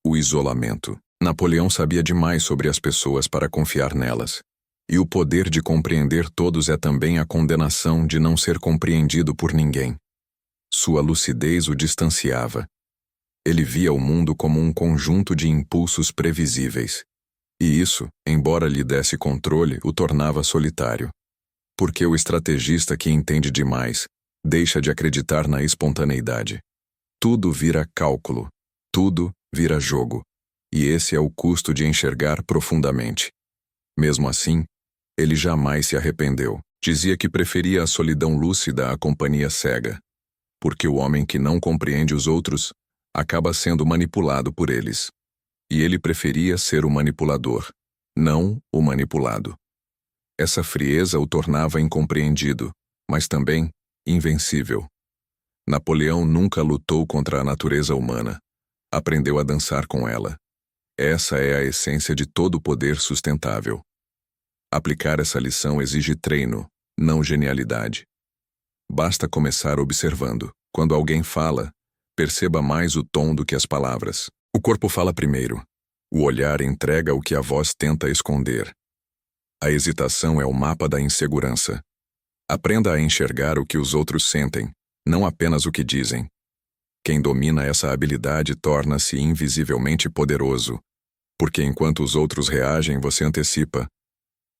o isolamento. Napoleão sabia demais sobre as pessoas para confiar nelas. E o poder de compreender todos é também a condenação de não ser compreendido por ninguém. Sua lucidez o distanciava. Ele via o mundo como um conjunto de impulsos previsíveis. E isso, embora lhe desse controle, o tornava solitário. Porque o estrategista que entende demais deixa de acreditar na espontaneidade. Tudo vira cálculo, tudo vira jogo. E esse é o custo de enxergar profundamente. Mesmo assim, ele jamais se arrependeu. Dizia que preferia a solidão lúcida à companhia cega. Porque o homem que não compreende os outros acaba sendo manipulado por eles. E ele preferia ser o manipulador, não o manipulado. Essa frieza o tornava incompreendido, mas também invencível. Napoleão nunca lutou contra a natureza humana. Aprendeu a dançar com ela. Essa é a essência de todo poder sustentável. Aplicar essa lição exige treino, não genialidade. Basta começar observando. Quando alguém fala, perceba mais o tom do que as palavras. O corpo fala primeiro. O olhar entrega o que a voz tenta esconder. A hesitação é o mapa da insegurança. Aprenda a enxergar o que os outros sentem, não apenas o que dizem. Quem domina essa habilidade torna-se invisivelmente poderoso, porque enquanto os outros reagem, você antecipa.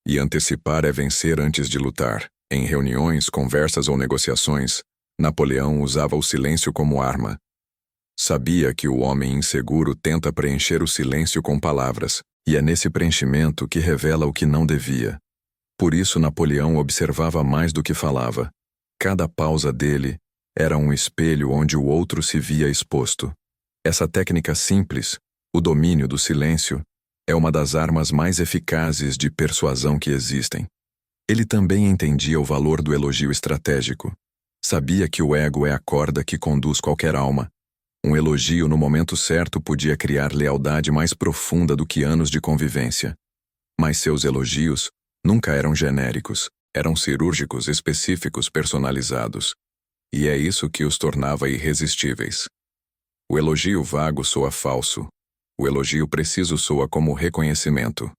E antecipar é vencer antes de lutar. Em reuniões, conversas ou negociações, Napoleão usava o silêncio como arma. Sabia que o homem inseguro tenta preencher o silêncio com palavras, e é nesse preenchimento que revela o que não devia. Por isso Napoleão observava mais do que falava. Cada pausa dele era um espelho onde o outro se via exposto. Essa técnica simples, o domínio do silêncio, é uma das armas mais eficazes de persuasão que existem. Ele também entendia o valor do elogio estratégico. Sabia que o ego é a corda que conduz qualquer alma. Um elogio no momento certo podia criar lealdade mais profunda do que anos de convivência. Mas seus elogios nunca eram genéricos, eram cirúrgicos, específicos, personalizados. E é isso que os tornava irresistíveis. O elogio vago soa falso. O elogio preciso soa como reconhecimento.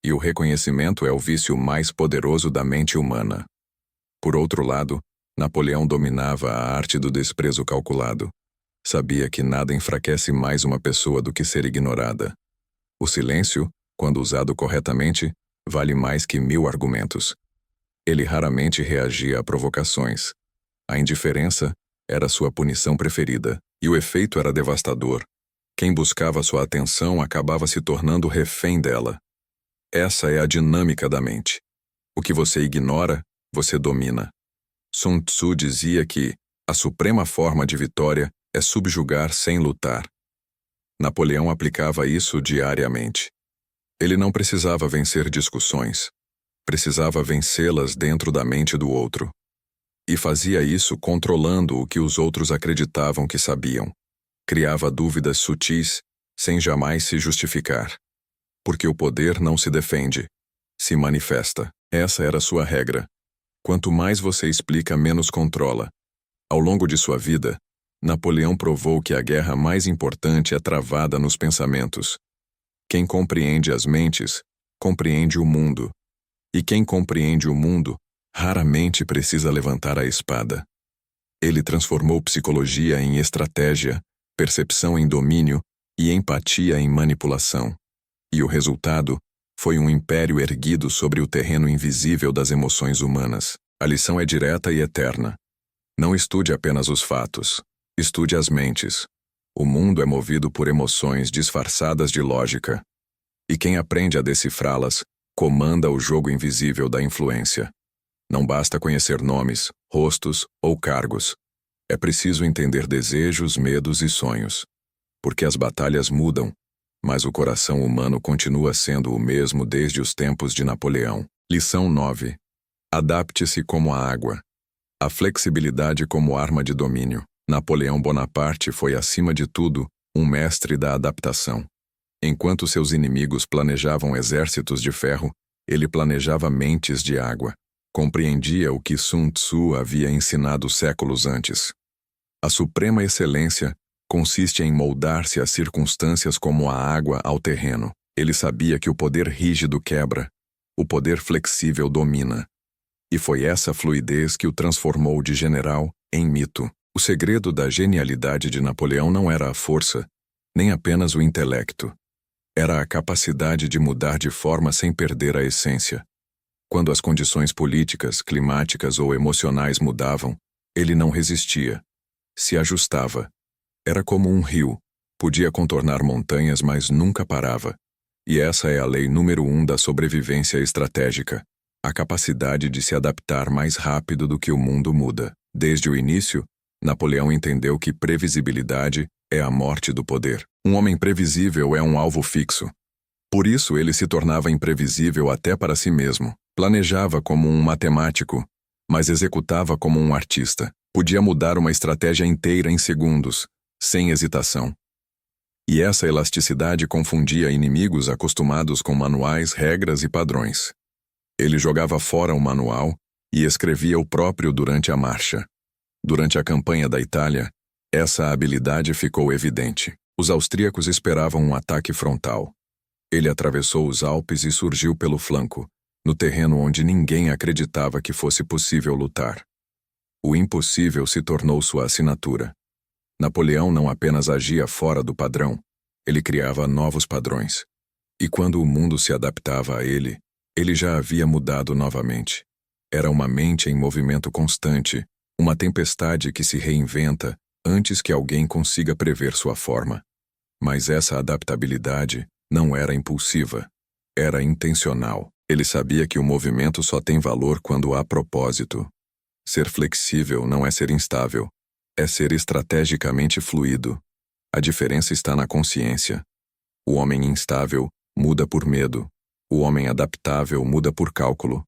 E o reconhecimento é o vício mais poderoso da mente humana. Por outro lado, Napoleão dominava a arte do desprezo calculado. Sabia que nada enfraquece mais uma pessoa do que ser ignorada. O silêncio, quando usado corretamente, vale mais que 1000 argumentos. Ele raramente reagia a provocações. A indiferença era sua punição preferida, e o efeito era devastador. Quem buscava sua atenção acabava se tornando refém dela. Essa é a dinâmica da mente. O que você ignora, você domina. Sun Tzu dizia que a suprema forma de vitória é subjugar sem lutar. Napoleão aplicava isso diariamente. Ele não precisava vencer discussões. Precisava vencê-las dentro da mente do outro. E fazia isso controlando o que os outros acreditavam que sabiam. Criava dúvidas sutis, sem jamais se justificar. Porque o poder não se defende, se manifesta. Essa era sua regra. Quanto mais você explica, menos controla. Ao longo de sua vida, Napoleão provou que a guerra mais importante é travada nos pensamentos. Quem compreende as mentes, compreende o mundo. E quem compreende o mundo, raramente precisa levantar a espada. Ele transformou psicologia em estratégia, percepção em domínio e empatia em manipulação. E o resultado foi um império erguido sobre o terreno invisível das emoções humanas. A lição é direta e eterna. Não estude apenas os fatos, estude as mentes. O mundo é movido por emoções disfarçadas de lógica. E quem aprende a decifrá-las, comanda o jogo invisível da influência. Não basta conhecer nomes, rostos ou cargos. É preciso entender desejos, medos e sonhos. Porque as batalhas mudam, mas o coração humano continua sendo o mesmo desde os tempos de Napoleão. Lição 9. Adapte-se como a água. A flexibilidade como arma de domínio. Napoleão Bonaparte foi, acima de tudo, um mestre da adaptação. Enquanto seus inimigos planejavam exércitos de ferro, ele planejava mentes de água. Compreendia o que Sun Tzu havia ensinado séculos antes. A suprema excelência consiste em moldar-se às circunstâncias como a água ao terreno. Ele sabia que o poder rígido quebra, o poder flexível domina. E foi essa fluidez que o transformou de general em mito. O segredo da genialidade de Napoleão não era a força, nem apenas o intelecto. Era a capacidade de mudar de forma sem perder a essência. Quando as condições políticas, climáticas ou emocionais mudavam, ele não resistia. Se ajustava. Era como um rio. Podia contornar montanhas, mas nunca parava. E essa é a lei número 1 da sobrevivência estratégica. A capacidade de se adaptar mais rápido do que o mundo muda. Desde o início, Napoleão entendeu que previsibilidade é a morte do poder. Um homem previsível é um alvo fixo. Por isso ele se tornava imprevisível até para si mesmo. Planejava como um matemático, mas executava como um artista. Podia mudar uma estratégia inteira em segundos, sem hesitação. E essa elasticidade confundia inimigos acostumados com manuais, regras e padrões. Ele jogava fora o manual e escrevia o próprio durante a marcha. Durante a campanha da Itália, essa habilidade ficou evidente. Os austríacos esperavam um ataque frontal. Ele atravessou os Alpes e surgiu pelo flanco, no terreno onde ninguém acreditava que fosse possível lutar. O impossível se tornou sua assinatura. Napoleão não apenas agia fora do padrão, ele criava novos padrões. E quando o mundo se adaptava a ele, ele já havia mudado novamente. Era uma mente em movimento constante, uma tempestade que se reinventa antes que alguém consiga prever sua forma. Mas essa adaptabilidade não era impulsiva, era intencional. Ele sabia que o movimento só tem valor quando há propósito. Ser flexível não é ser instável, é ser estrategicamente fluido. A diferença está na consciência. O homem instável muda por medo, o homem adaptável muda por cálculo.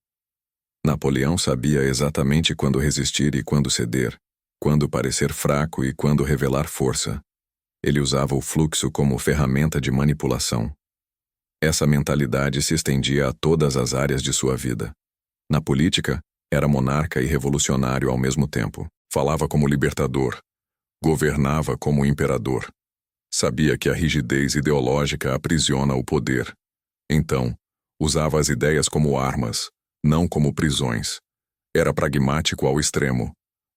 Napoleão sabia exatamente quando resistir e quando ceder, quando parecer fraco e quando revelar força. Ele usava o fluxo como ferramenta de manipulação. Essa mentalidade se estendia a todas as áreas de sua vida. Na política, era monarca e revolucionário ao mesmo tempo. Falava como libertador. Governava como imperador. Sabia que a rigidez ideológica aprisiona o poder. Então, usava as ideias como armas, não como prisões. Era pragmático ao extremo.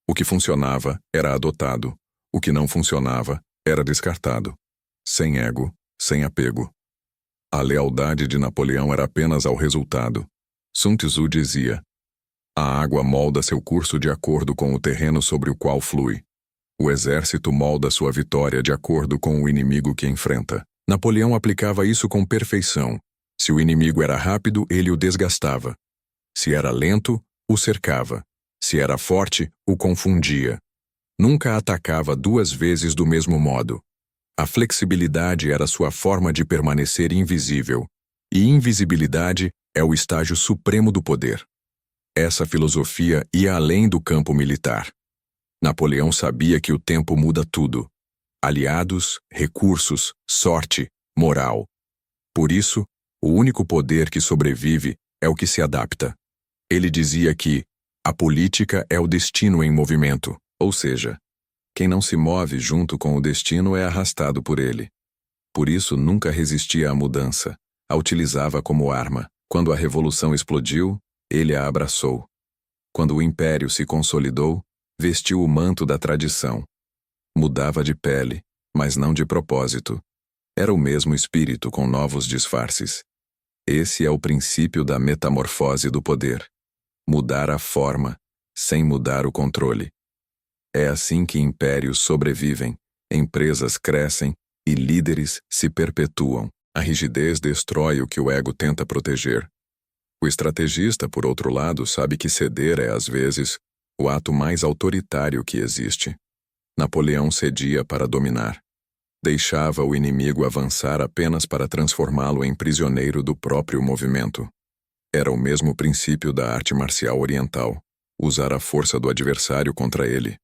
O que funcionava era adotado. O que não funcionava era descartado. Sem ego, sem apego. A lealdade de Napoleão era apenas ao resultado. Sun Tzu dizia: a água molda seu curso de acordo com o terreno sobre o qual flui. O exército molda sua vitória de acordo com o inimigo que enfrenta. Napoleão aplicava isso com perfeição. Se o inimigo era rápido, ele o desgastava. Se era lento, o cercava. Se era forte, o confundia. Nunca atacava duas vezes do mesmo modo. A flexibilidade era sua forma de permanecer invisível. E invisibilidade é o estágio supremo do poder. Essa filosofia ia além do campo militar. Napoleão sabia que o tempo muda tudo: aliados, recursos, sorte, moral. Por isso, o único poder que sobrevive é o que se adapta. Ele dizia que a política é o destino em movimento, ou seja, quem não se move junto com o destino é arrastado por ele. Por isso, nunca resistia à mudança, a utilizava como arma. Quando a revolução explodiu, ele a abraçou. Quando o império se consolidou, vestiu o manto da tradição. Mudava de pele, mas não de propósito. Era o mesmo espírito com novos disfarces. Esse é o princípio da metamorfose do poder. Mudar a forma, sem mudar o controle. É assim que impérios sobrevivem, empresas crescem e líderes se perpetuam. A rigidez destrói o que o ego tenta proteger. O estrategista, por outro lado, sabe que ceder é, às vezes, o ato mais autoritário que existe. Napoleão cedia para dominar. Deixava o inimigo avançar apenas para transformá-lo em prisioneiro do próprio movimento. Era o mesmo princípio da arte marcial oriental, usar a força do adversário contra ele.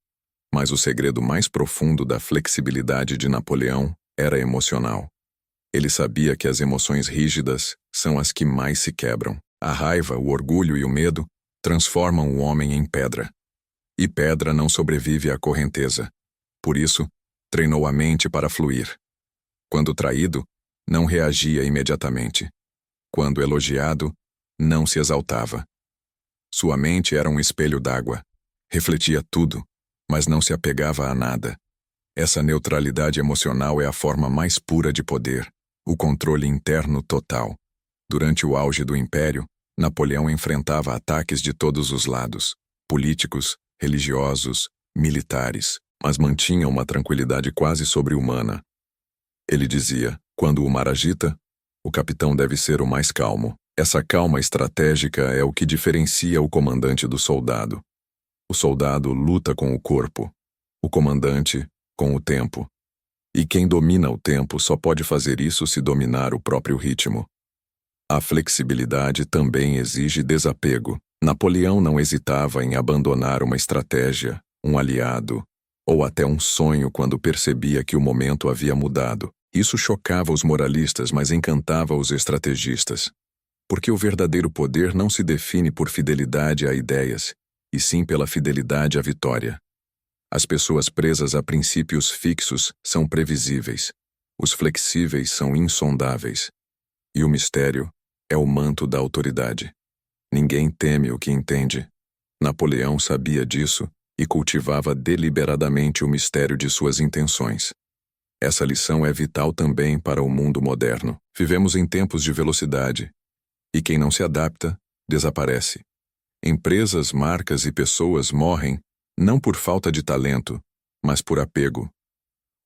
Mas o segredo mais profundo da flexibilidade de Napoleão era emocional. Ele sabia que as emoções rígidas são as que mais se quebram. A raiva, o orgulho e o medo transformam o homem em pedra. E pedra não sobrevive à correnteza. Por isso, treinou a mente para fluir. Quando traído, não reagia imediatamente. Quando elogiado, não se exaltava. Sua mente era um espelho d'água. Refletia tudo, mas não se apegava a nada. Essa neutralidade emocional é a forma mais pura de poder, o controle interno total. Durante o auge do Império, Napoleão enfrentava ataques de todos os lados, políticos, religiosos, militares, mas mantinha uma tranquilidade quase sobre-humana. Ele dizia: quando o mar agita, o capitão deve ser o mais calmo. Essa calma estratégica é o que diferencia o comandante do soldado. O soldado luta com o corpo, o comandante com o tempo. E quem domina o tempo só pode fazer isso se dominar o próprio ritmo. A flexibilidade também exige desapego. Napoleão não hesitava em abandonar uma estratégia, um aliado, ou até um sonho quando percebia que o momento havia mudado. Isso chocava os moralistas, mas encantava os estrategistas. Porque o verdadeiro poder não se define por fidelidade a ideias, e sim pela fidelidade à vitória. As pessoas presas a princípios fixos são previsíveis. Os flexíveis são insondáveis. E o mistério é o manto da autoridade. Ninguém teme o que entende. Napoleão sabia disso e cultivava deliberadamente o mistério de suas intenções. Essa lição é vital também para o mundo moderno. Vivemos em tempos de velocidade. E quem não se adapta, desaparece. Empresas, marcas e pessoas morrem não por falta de talento, mas por apego.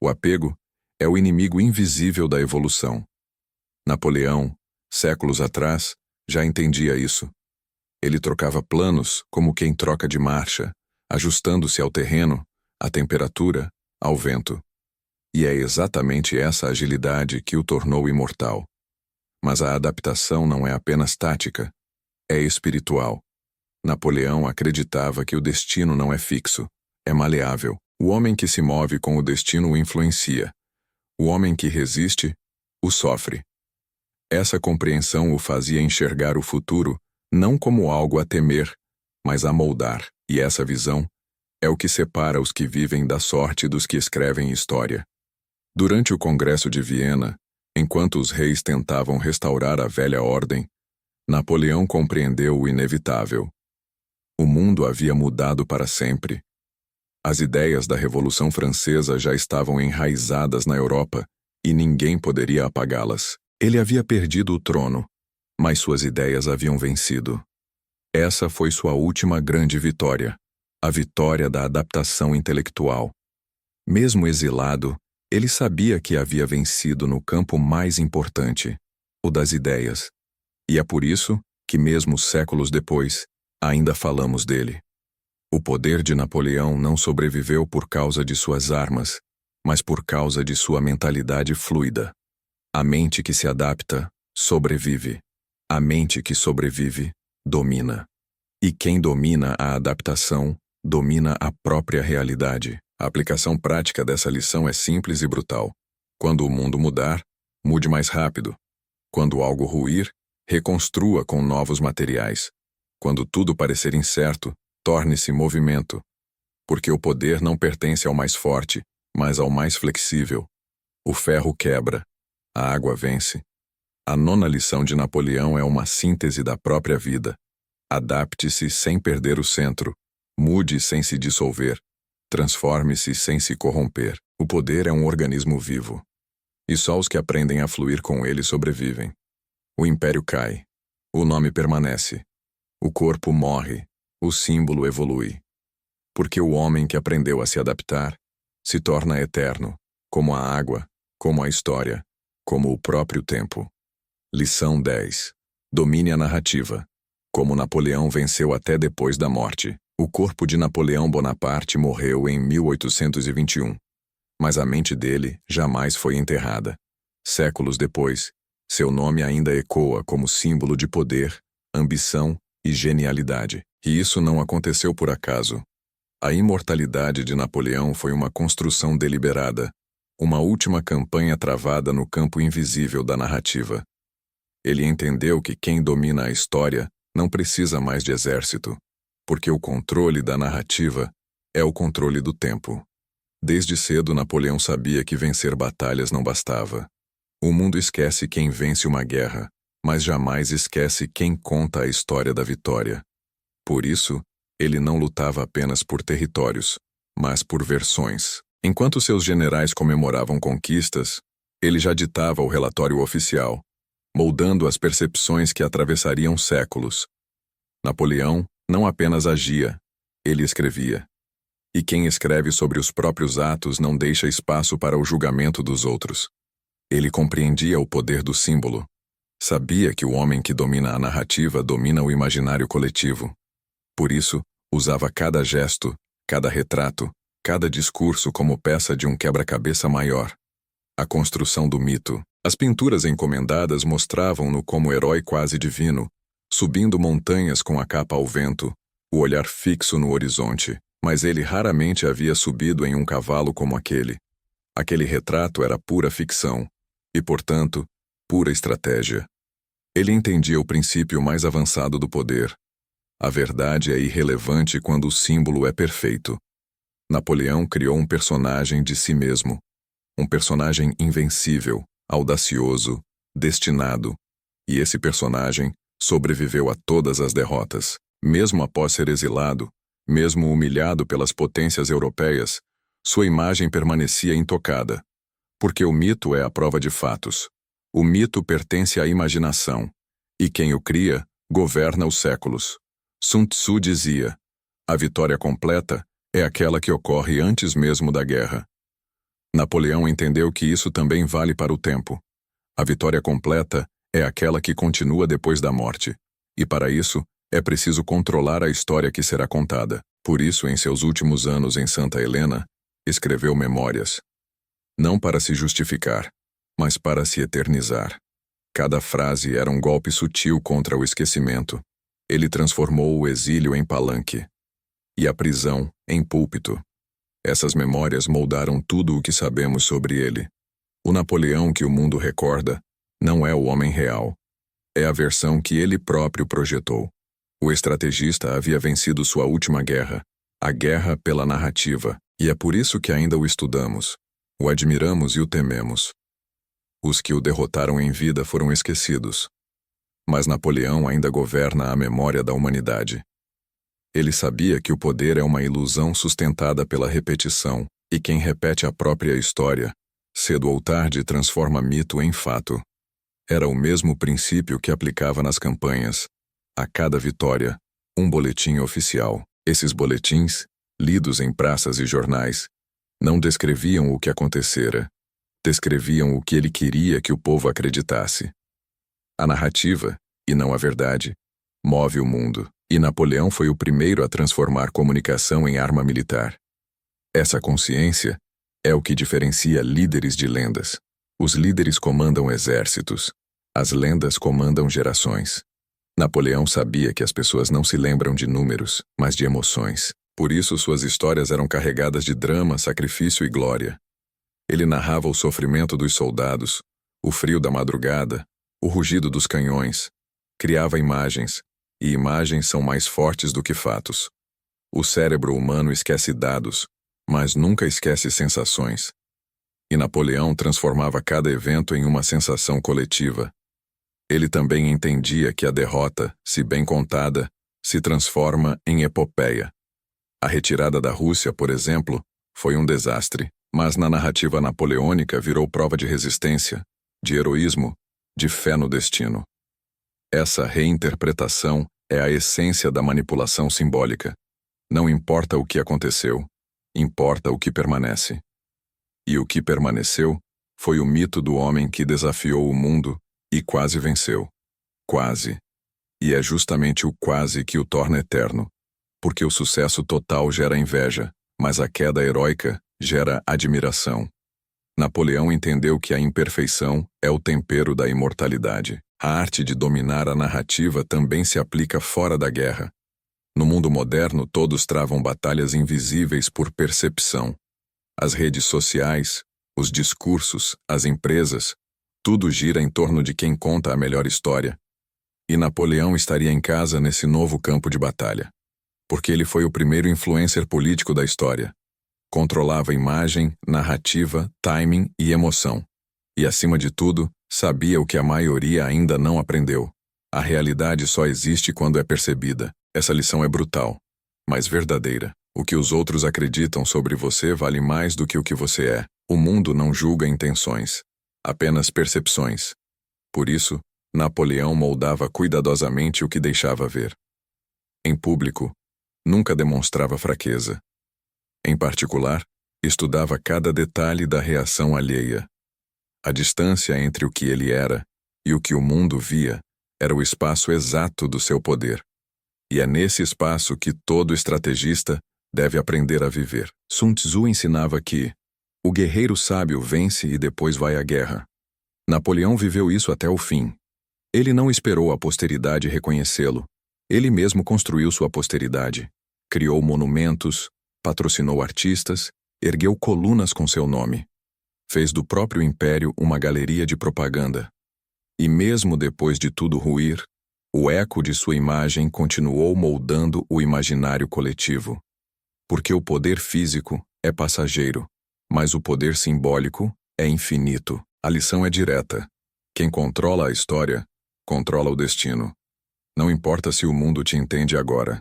O apego é o inimigo invisível da evolução. Napoleão, séculos atrás, já entendia isso. Ele trocava planos como quem troca de marcha, ajustando-se ao terreno, à temperatura, ao vento. E é exatamente essa agilidade que o tornou imortal. Mas a adaptação não é apenas tática, é espiritual. Napoleão acreditava que o destino não é fixo, é maleável. O homem que se move com o destino o influencia. O homem que resiste, o sofre. Essa compreensão o fazia enxergar o futuro não como algo a temer, mas a moldar. E essa visão é o que separa os que vivem da sorte dos que escrevem história. Durante o Congresso de Viena, enquanto os reis tentavam restaurar a velha ordem, Napoleão compreendeu o inevitável. O mundo havia mudado para sempre. As ideias da Revolução Francesa já estavam enraizadas na Europa e ninguém poderia apagá-las. Ele havia perdido o trono, mas suas ideias haviam vencido. Essa foi sua última grande vitória, a vitória da adaptação intelectual. Mesmo exilado, ele sabia que havia vencido no campo mais importante, o das ideias. E é por isso que, mesmo séculos depois, ainda falamos dele. O poder de Napoleão não sobreviveu por causa de suas armas, mas por causa de sua mentalidade fluida. A mente que se adapta, sobrevive. A mente que sobrevive, domina. E quem domina a adaptação, domina a própria realidade. A aplicação prática dessa lição é simples e brutal. Quando o mundo mudar, mude mais rápido. Quando algo ruir, reconstrua com novos materiais. Quando tudo parecer incerto, torne-se movimento. Porque o poder não pertence ao mais forte, mas ao mais flexível. O ferro quebra, a água vence. A nona lição de Napoleão é uma síntese da própria vida. Adapte-se sem perder o centro. Mude sem se dissolver. Transforme-se sem se corromper. O poder é um organismo vivo. E só os que aprendem a fluir com ele sobrevivem. O império cai. O nome permanece. O corpo morre. O símbolo evolui. Porque o homem que aprendeu a se adaptar se torna eterno, como a água, como a história, como o próprio tempo. Lição 10. Domine a narrativa. Como Napoleão venceu até depois da morte. O corpo de Napoleão Bonaparte morreu em 1821. Mas a mente dele jamais foi enterrada. Séculos depois, seu nome ainda ecoa como símbolo de poder, ambição e genialidade. E isso não aconteceu por acaso. A imortalidade de Napoleão foi uma construção deliberada, uma última campanha travada no campo invisível da narrativa. Ele entendeu que quem domina a história não precisa mais de exército, porque o controle da narrativa é o controle do tempo. Desde cedo, Napoleão sabia que vencer batalhas não bastava. O mundo esquece quem vence uma guerra, mas jamais esquece quem conta a história da vitória. Por isso, ele não lutava apenas por territórios, mas por versões. Enquanto seus generais comemoravam conquistas, ele já ditava o relatório oficial, moldando as percepções que atravessariam séculos. Napoleão não apenas agia, ele escrevia. E quem escreve sobre os próprios atos não deixa espaço para o julgamento dos outros. Ele compreendia o poder do símbolo. Sabia que o homem que domina a narrativa domina o imaginário coletivo. Por isso, usava cada gesto, cada retrato, cada discurso como peça de um quebra-cabeça maior. A construção do mito. As pinturas encomendadas mostravam-no como herói quase divino, subindo montanhas com a capa ao vento, o olhar fixo no horizonte. Mas ele raramente havia subido em um cavalo como aquele. Aquele retrato era pura ficção, e, portanto, pura estratégia. Ele entendia o princípio mais avançado do poder. A verdade é irrelevante quando o símbolo é perfeito. Napoleão criou um personagem de si mesmo. Um personagem invencível, audacioso, destinado. E esse personagem sobreviveu a todas as derrotas. Mesmo após ser exilado, mesmo humilhado pelas potências europeias, sua imagem permanecia intocada. Porque o mito é a prova de fatos. O mito pertence à imaginação. E quem o cria, governa os séculos. Sun Tzu dizia: a vitória completa é aquela que ocorre antes mesmo da guerra. Napoleão entendeu que isso também vale para o tempo. A vitória completa é aquela que continua depois da morte. E para isso, é preciso controlar a história que será contada. Por isso, em seus últimos anos em Santa Helena, escreveu memórias. Não para se justificar, mas para se eternizar. Cada frase era um golpe sutil contra o esquecimento. Ele transformou o exílio em palanque e a prisão em púlpito. Essas memórias moldaram tudo o que sabemos sobre ele. O Napoleão que o mundo recorda não é o homem real. É a versão que ele próprio projetou. O estrategista havia vencido sua última guerra, a guerra pela narrativa, e é por isso que ainda o estudamos, o admiramos e o tememos. Os que o derrotaram em vida foram esquecidos. Mas Napoleão ainda governa a memória da humanidade. Ele sabia que o poder é uma ilusão sustentada pela repetição, e quem repete a própria história, cedo ou tarde transforma mito em fato. Era o mesmo princípio que aplicava nas campanhas. A cada vitória, um boletim oficial. Esses boletins, lidos em praças e jornais, não descreviam o que acontecera, descreviam o que ele queria que o povo acreditasse. A narrativa, e não a verdade, move o mundo, e Napoleão foi o primeiro a transformar comunicação em arma militar. Essa consciência é o que diferencia líderes de lendas. Os líderes comandam exércitos, as lendas comandam gerações. Napoleão sabia que as pessoas não se lembram de números, mas de emoções. Por isso, suas histórias eram carregadas de drama, sacrifício e glória. Ele narrava o sofrimento dos soldados, o frio da madrugada, o rugido dos canhões. Criava imagens, e imagens são mais fortes do que fatos. O cérebro humano esquece dados, mas nunca esquece sensações. E Napoleão transformava cada evento em uma sensação coletiva. Ele também entendia que a derrota, se bem contada, se transforma em epopeia. A retirada da Rússia, por exemplo, foi um desastre, mas na narrativa napoleônica virou prova de resistência, de heroísmo, de fé no destino. Essa reinterpretação é a essência da manipulação simbólica. Não importa o que aconteceu, importa o que permanece. E o que permaneceu foi o mito do homem que desafiou o mundo e quase venceu. Quase. E é justamente o quase que o torna eterno, porque o sucesso total gera inveja, mas a queda heróica gera admiração. Napoleão entendeu que a imperfeição é o tempero da imortalidade. A arte de dominar a narrativa também se aplica fora da guerra. No mundo moderno, todos travam batalhas invisíveis por percepção. As redes sociais, os discursos, as empresas, tudo gira em torno de quem conta a melhor história. E Napoleão estaria em casa nesse novo campo de batalha. Porque ele foi o primeiro influencer político da história. Controlava imagem, narrativa, timing e emoção. E, acima de tudo, sabia o que a maioria ainda não aprendeu. A realidade só existe quando é percebida. Essa lição é brutal, mas verdadeira. O que os outros acreditam sobre você vale mais do que o que você é. O mundo não julga intenções, apenas percepções. Por isso, Napoleão moldava cuidadosamente o que deixava ver. Em público, nunca demonstrava fraqueza. Em particular, estudava cada detalhe da reação alheia. A distância entre o que ele era e o que o mundo via era o espaço exato do seu poder. E é nesse espaço que todo estrategista deve aprender a viver. Sun Tzu ensinava que o guerreiro sábio vence e depois vai à guerra. Napoleão viveu isso até o fim. Ele não esperou a posteridade reconhecê-lo. Ele mesmo construiu sua posteridade. Criou monumentos, patrocinou artistas, ergueu colunas com seu nome. Fez do próprio império uma galeria de propaganda. E mesmo depois de tudo ruir, o eco de sua imagem continuou moldando o imaginário coletivo. Porque o poder físico é passageiro, mas o poder simbólico é infinito. A lição é direta. Quem controla a história, controla o destino. Não importa se o mundo te entende agora.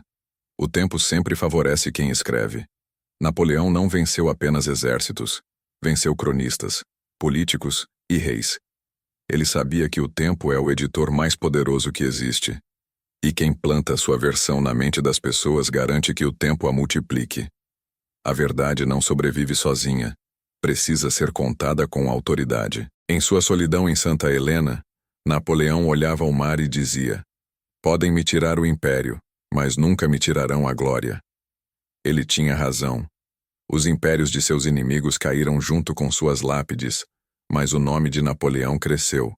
O tempo sempre favorece quem escreve. Napoleão não venceu apenas exércitos. Venceu cronistas, políticos e reis. Ele sabia que o tempo é o editor mais poderoso que existe. E quem planta sua versão na mente das pessoas garante que o tempo a multiplique. A verdade não sobrevive sozinha. Precisa ser contada com autoridade. Em sua solidão em Santa Helena, Napoleão olhava ao mar e dizia: "Podem me tirar o império, mas nunca me tirarão a glória." Ele tinha razão. Os impérios de seus inimigos caíram junto com suas lápides, mas o nome de Napoleão cresceu,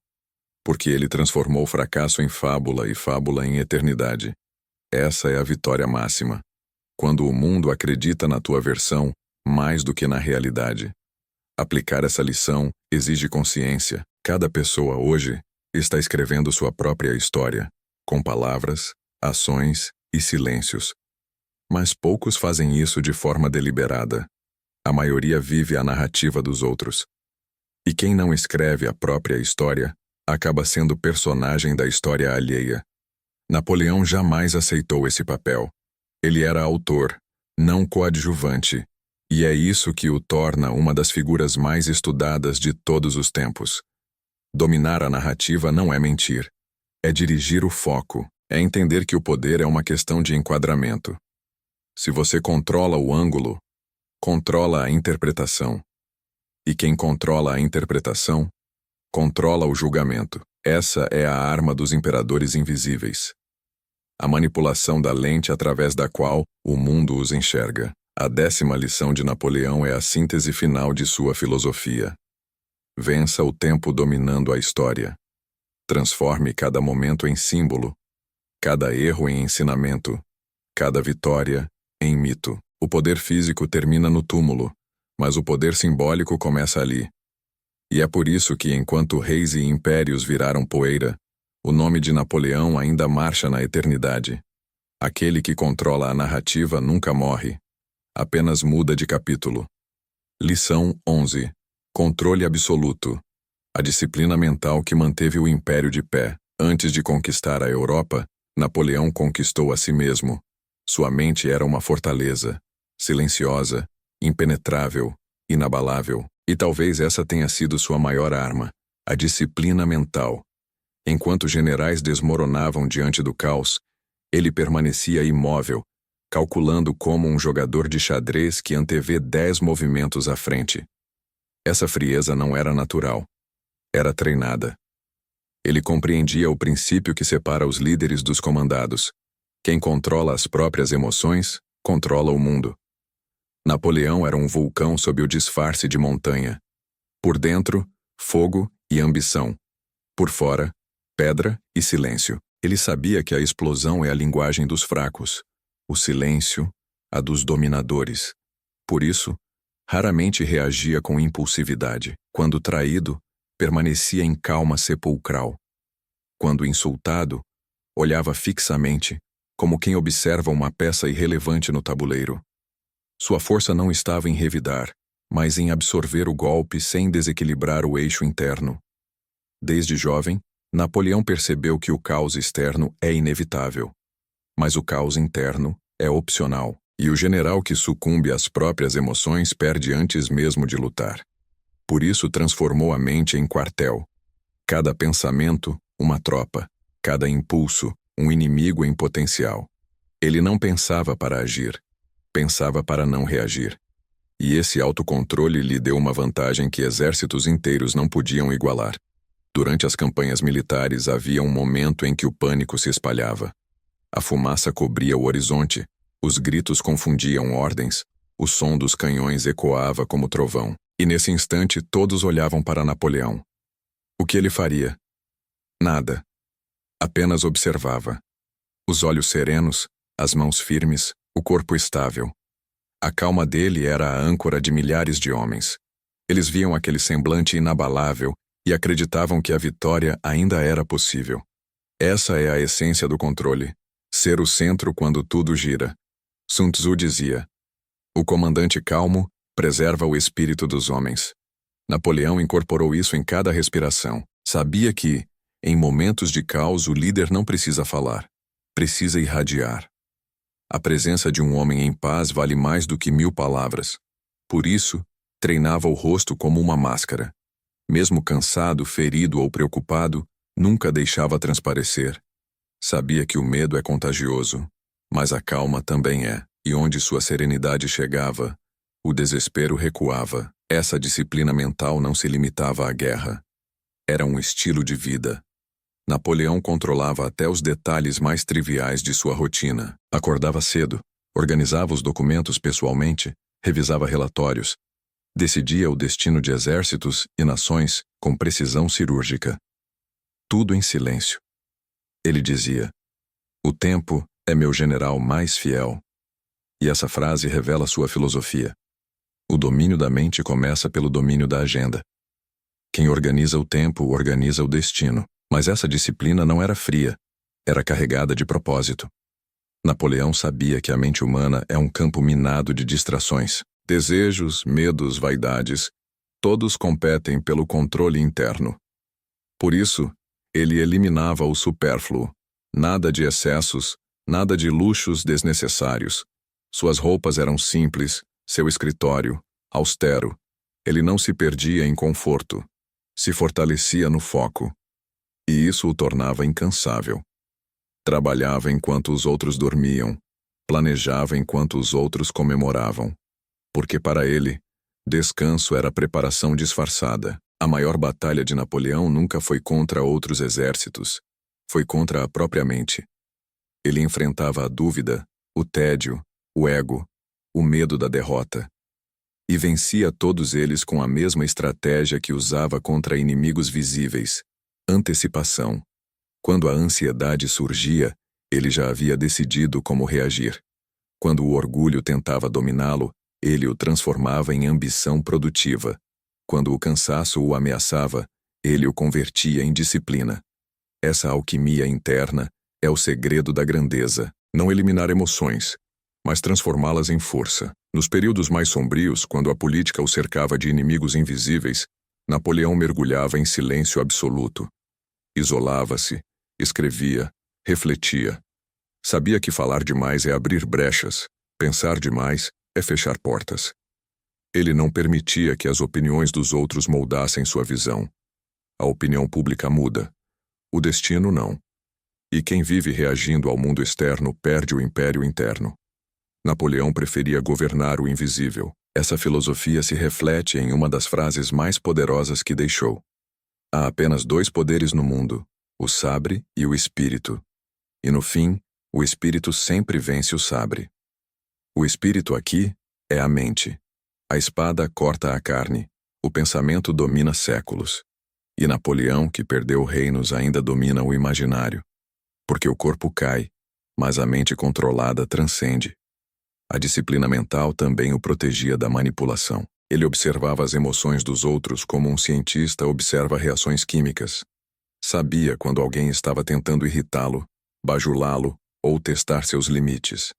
porque ele transformou fracasso em fábula e fábula em eternidade. Essa é a vitória máxima. Quando o mundo acredita na tua versão mais do que na realidade. Aplicar essa lição exige consciência. Cada pessoa hoje está escrevendo sua própria história, com palavras, ações e silêncios. Mas poucos fazem isso de forma deliberada. A maioria vive a narrativa dos outros. E quem não escreve a própria história, acaba sendo personagem da história alheia. Napoleão jamais aceitou esse papel. Ele era autor, não coadjuvante, e é isso que o torna uma das figuras mais estudadas de todos os tempos. Dominar a narrativa não é mentir. É dirigir o foco, é entender que o poder é uma questão de enquadramento. Se você controla o ângulo, controla a interpretação. E quem controla a interpretação, controla o julgamento. Essa é a arma dos imperadores invisíveis. A manipulação da lente através da qual o mundo os enxerga. A 10ª lição de Napoleão é a síntese final de sua filosofia. Vença o tempo dominando a história. Transforme cada momento em símbolo. Cada erro em ensinamento, cada vitória em mito. O poder físico termina no túmulo, mas o poder simbólico começa ali. E é por isso que, enquanto reis e impérios viraram poeira, o nome de Napoleão ainda marcha na eternidade. Aquele que controla a narrativa nunca morre, apenas muda de capítulo. Lição 11. Controle absoluto. A disciplina mental que manteve o império de pé. Antes de conquistar a Europa, Napoleão conquistou a si mesmo. Sua mente era uma fortaleza, silenciosa, impenetrável, inabalável. E talvez essa tenha sido sua maior arma, a disciplina mental. Enquanto generais desmoronavam diante do caos, ele permanecia imóvel, calculando como um jogador de xadrez que antevê 10 movimentos à frente. Essa frieza não era natural. Era treinada. Ele compreendia o princípio que separa os líderes dos comandados. Quem controla as próprias emoções, controla o mundo. Napoleão era um vulcão sob o disfarce de montanha. Por dentro, fogo e ambição. Por fora, pedra e silêncio. Ele sabia que a explosão é a linguagem dos fracos, o silêncio, a dos dominadores. Por isso, raramente reagia com impulsividade. Quando traído, permanecia em calma sepulcral. Quando insultado, olhava fixamente, como quem observa uma peça irrelevante no tabuleiro. Sua força não estava em revidar, mas em absorver o golpe sem desequilibrar o eixo interno. Desde jovem, Napoleão percebeu que o caos externo é inevitável, mas o caos interno é opcional, e o general que sucumbe às próprias emoções perde antes mesmo de lutar. Por isso transformou a mente em quartel. Cada pensamento, uma tropa. Cada impulso, um inimigo em potencial. Ele não pensava para agir. Pensava para não reagir. E esse autocontrole lhe deu uma vantagem que exércitos inteiros não podiam igualar. Durante as campanhas militares havia um momento em que o pânico se espalhava. A fumaça cobria o horizonte, os gritos confundiam ordens, o som dos canhões ecoava como trovão. E nesse instante todos olhavam para Napoleão. O que ele faria? Nada. Apenas observava. Os olhos serenos, as mãos firmes, o corpo estável. A calma dele era a âncora de milhares de homens. Eles viam aquele semblante inabalável e acreditavam que a vitória ainda era possível. Essa é a essência do controle. Ser o centro quando tudo gira. Sun Tzu dizia: o comandante calmo preserva o espírito dos homens. Napoleão incorporou isso em cada respiração. Sabia que, em momentos de caos, o líder não precisa falar, precisa irradiar. A presença de um homem em paz vale mais do que 1000 palavras. Por isso, treinava o rosto como uma máscara. Mesmo cansado, ferido ou preocupado, nunca deixava transparecer. Sabia que o medo é contagioso, mas a calma também é, e onde sua serenidade chegava, o desespero recuava. Essa disciplina mental não se limitava à guerra. Era um estilo de vida. Napoleão controlava até os detalhes mais triviais de sua rotina. Acordava cedo, organizava os documentos pessoalmente, revisava relatórios, decidia o destino de exércitos e nações com precisão cirúrgica. Tudo em silêncio. Ele dizia: o tempo é meu general mais fiel. E essa frase revela sua filosofia. O domínio da mente começa pelo domínio da agenda. Quem organiza o tempo organiza o destino. Mas essa disciplina não era fria, era carregada de propósito. Napoleão sabia que a mente humana é um campo minado de distrações. Desejos, medos, vaidades, todos competem pelo controle interno. Por isso, ele eliminava o supérfluo. Nada de excessos, nada de luxos desnecessários. Suas roupas eram simples, seu escritório, austero. Ele não se perdia em conforto. Se fortalecia no foco. E isso o tornava incansável. Trabalhava enquanto os outros dormiam, planejava enquanto os outros comemoravam. Porque para ele, descanso era preparação disfarçada. A maior batalha de Napoleão nunca foi contra outros exércitos, foi contra a própria mente. Ele enfrentava a dúvida, o tédio, o ego, o medo da derrota. E vencia todos eles com a mesma estratégia que usava contra inimigos visíveis: antecipação. Quando a ansiedade surgia, Ele já havia decidido como reagir. Quando o orgulho tentava dominá-lo, ele o transformava em ambição produtiva. Quando o cansaço o ameaçava, ele o convertia em disciplina. Essa alquimia interna é o segredo da grandeza. Não eliminar emoções, mas transformá-las em força. Nos períodos mais sombrios, quando a política o cercava de inimigos invisíveis, Napoleão mergulhava em silêncio absoluto. Isolava-se, escrevia, refletia. Sabia que falar demais é abrir brechas, pensar demais é fechar portas. Ele não permitia que as opiniões dos outros moldassem sua visão. A opinião pública muda. O destino não. E quem vive reagindo ao mundo externo perde o império interno. Napoleão preferia governar o invisível. Essa filosofia se reflete em uma das frases mais poderosas que deixou. Há apenas 2 poderes no mundo, o sabre e o espírito. E no fim, o espírito sempre vence o sabre. O espírito aqui é a mente. A espada corta a carne. O pensamento domina séculos. E Napoleão, que perdeu reinos, ainda domina o imaginário. Porque o corpo cai, mas a mente controlada transcende. A disciplina mental também o protegia da manipulação. Ele observava as emoções dos outros como um cientista observa reações químicas. Sabia quando alguém estava tentando irritá-lo, bajulá-lo ou testar seus limites.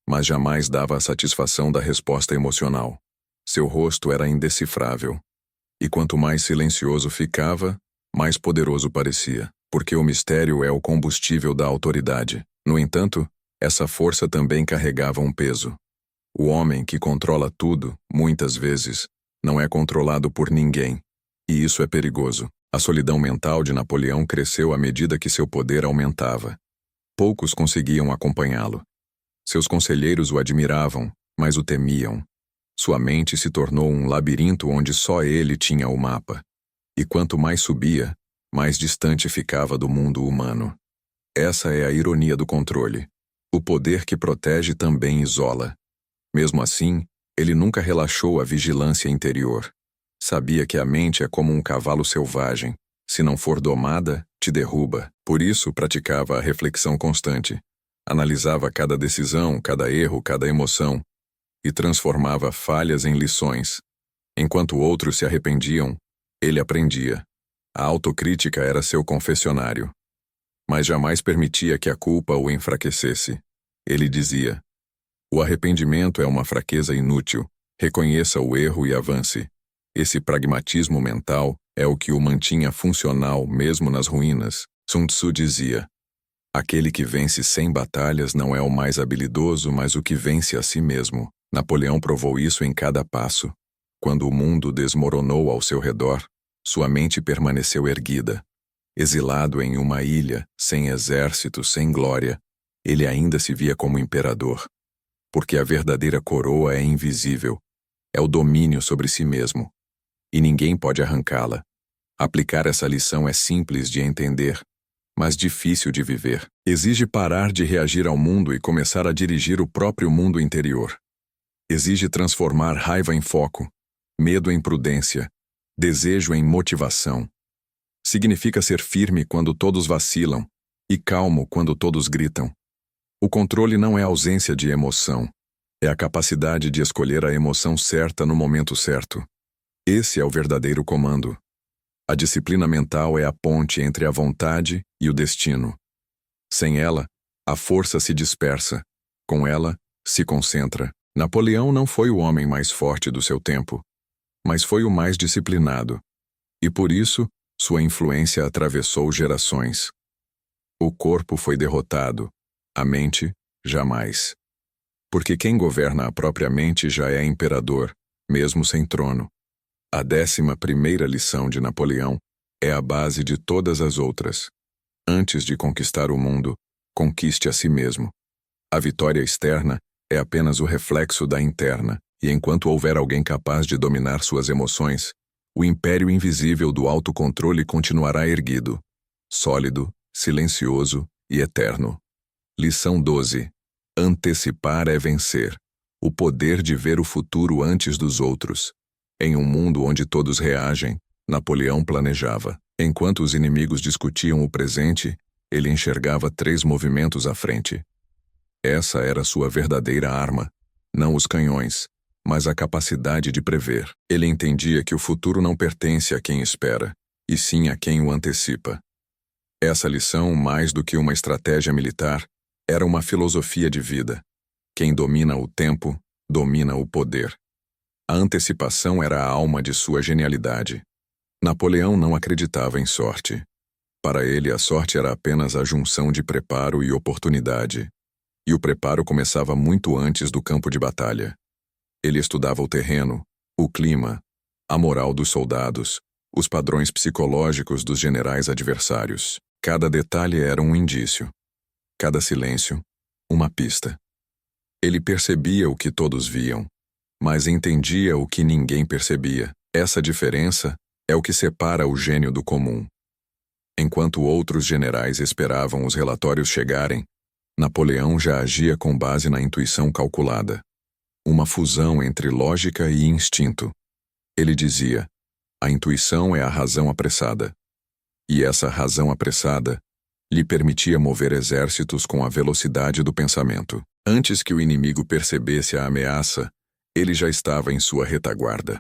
Mas jamais dava a satisfação da resposta emocional. Seu rosto era indecifrável. E quanto mais silencioso ficava, mais poderoso parecia, porque o mistério é o combustível da autoridade. No entanto, essa força também carregava um peso. O homem que controla tudo, muitas vezes, não é controlado por ninguém. E isso é perigoso. A solidão mental de Napoleão cresceu à medida que seu poder aumentava. Poucos conseguiam acompanhá-lo. Seus conselheiros o admiravam, mas o temiam. Sua mente se tornou um labirinto onde só ele tinha o mapa. E quanto mais subia, mais distante ficava do mundo humano. Essa é a ironia do controle. O poder que protege também isola. Mesmo assim, ele nunca relaxou a vigilância interior. Sabia que a mente é como um cavalo selvagem. Se não for domada, te derruba. Por isso, praticava a reflexão constante. Analisava cada decisão, cada erro, cada emoção. E transformava falhas em lições. Enquanto outros se arrependiam, ele aprendia. A autocrítica era seu confessionário. Mas jamais permitia que a culpa o enfraquecesse. Ele dizia: o arrependimento é uma fraqueza inútil. Reconheça o erro e avance. Esse pragmatismo mental é o que o mantinha funcional mesmo nas ruínas. Sun Tzu dizia: aquele que vence 100 batalhas não é o mais habilidoso, mas o que vence a si mesmo. Napoleão provou isso em cada passo. Quando o mundo desmoronou ao seu redor, sua mente permaneceu erguida. Exilado em uma ilha, sem exército, sem glória, ele ainda se via como imperador. Porque a verdadeira coroa é invisível. É o domínio sobre si mesmo. E ninguém pode arrancá-la. Aplicar essa lição é simples de entender, mas difícil de viver. Exige parar de reagir ao mundo e começar a dirigir o próprio mundo interior. Exige transformar raiva em foco, medo em prudência, desejo em motivação. Significa ser firme quando todos vacilam e calmo quando todos gritam. O controle não é ausência de emoção, é a capacidade de escolher a emoção certa no momento certo. Esse é o verdadeiro comando. A disciplina mental é a ponte entre a vontade e o destino. Sem ela, a força se dispersa. Com ela, se concentra. Napoleão não foi o homem mais forte do seu tempo, mas foi o mais disciplinado. E por isso, sua influência atravessou gerações. O corpo foi derrotado, a mente, jamais. Porque quem governa a própria mente já é imperador, mesmo sem trono. A 11ª lição de Napoleão é a base de todas as outras. Antes de conquistar o mundo, conquiste a si mesmo. A vitória externa é apenas o reflexo da interna, e enquanto houver alguém capaz de dominar suas emoções, o império invisível do autocontrole continuará erguido, sólido, silencioso e eterno. Lição 12. Antecipar é vencer. O poder de ver o futuro antes dos outros. Em um mundo onde todos reagem, Napoleão planejava. Enquanto os inimigos discutiam o presente, Ele enxergava 3 movimentos à frente. Essa era sua verdadeira arma, não os canhões, mas a capacidade de prever. Ele entendia que o futuro não pertence a quem espera, e sim a quem o antecipa. Essa lição, mais do que uma estratégia militar, era uma filosofia de vida. Quem domina o tempo, domina o poder. A antecipação era a alma de sua genialidade. Napoleão não acreditava em sorte. Para ele, a sorte era apenas a junção de preparo e oportunidade. E o preparo começava muito antes do campo de batalha. Ele estudava o terreno, o clima, a moral dos soldados, os padrões psicológicos dos generais adversários. Cada detalhe era um indício. Cada silêncio, uma pista. Ele percebia o que todos viam, mas entendia o que ninguém percebia. Essa diferença é o que separa o gênio do comum. Enquanto outros generais esperavam os relatórios chegarem, Napoleão já agia com base na intuição calculada. Uma fusão entre lógica e instinto. Ele dizia: a intuição é a razão apressada. E essa razão apressada lhe permitia mover exércitos com a velocidade do pensamento. Antes que o inimigo percebesse a ameaça, ele já estava em sua retaguarda.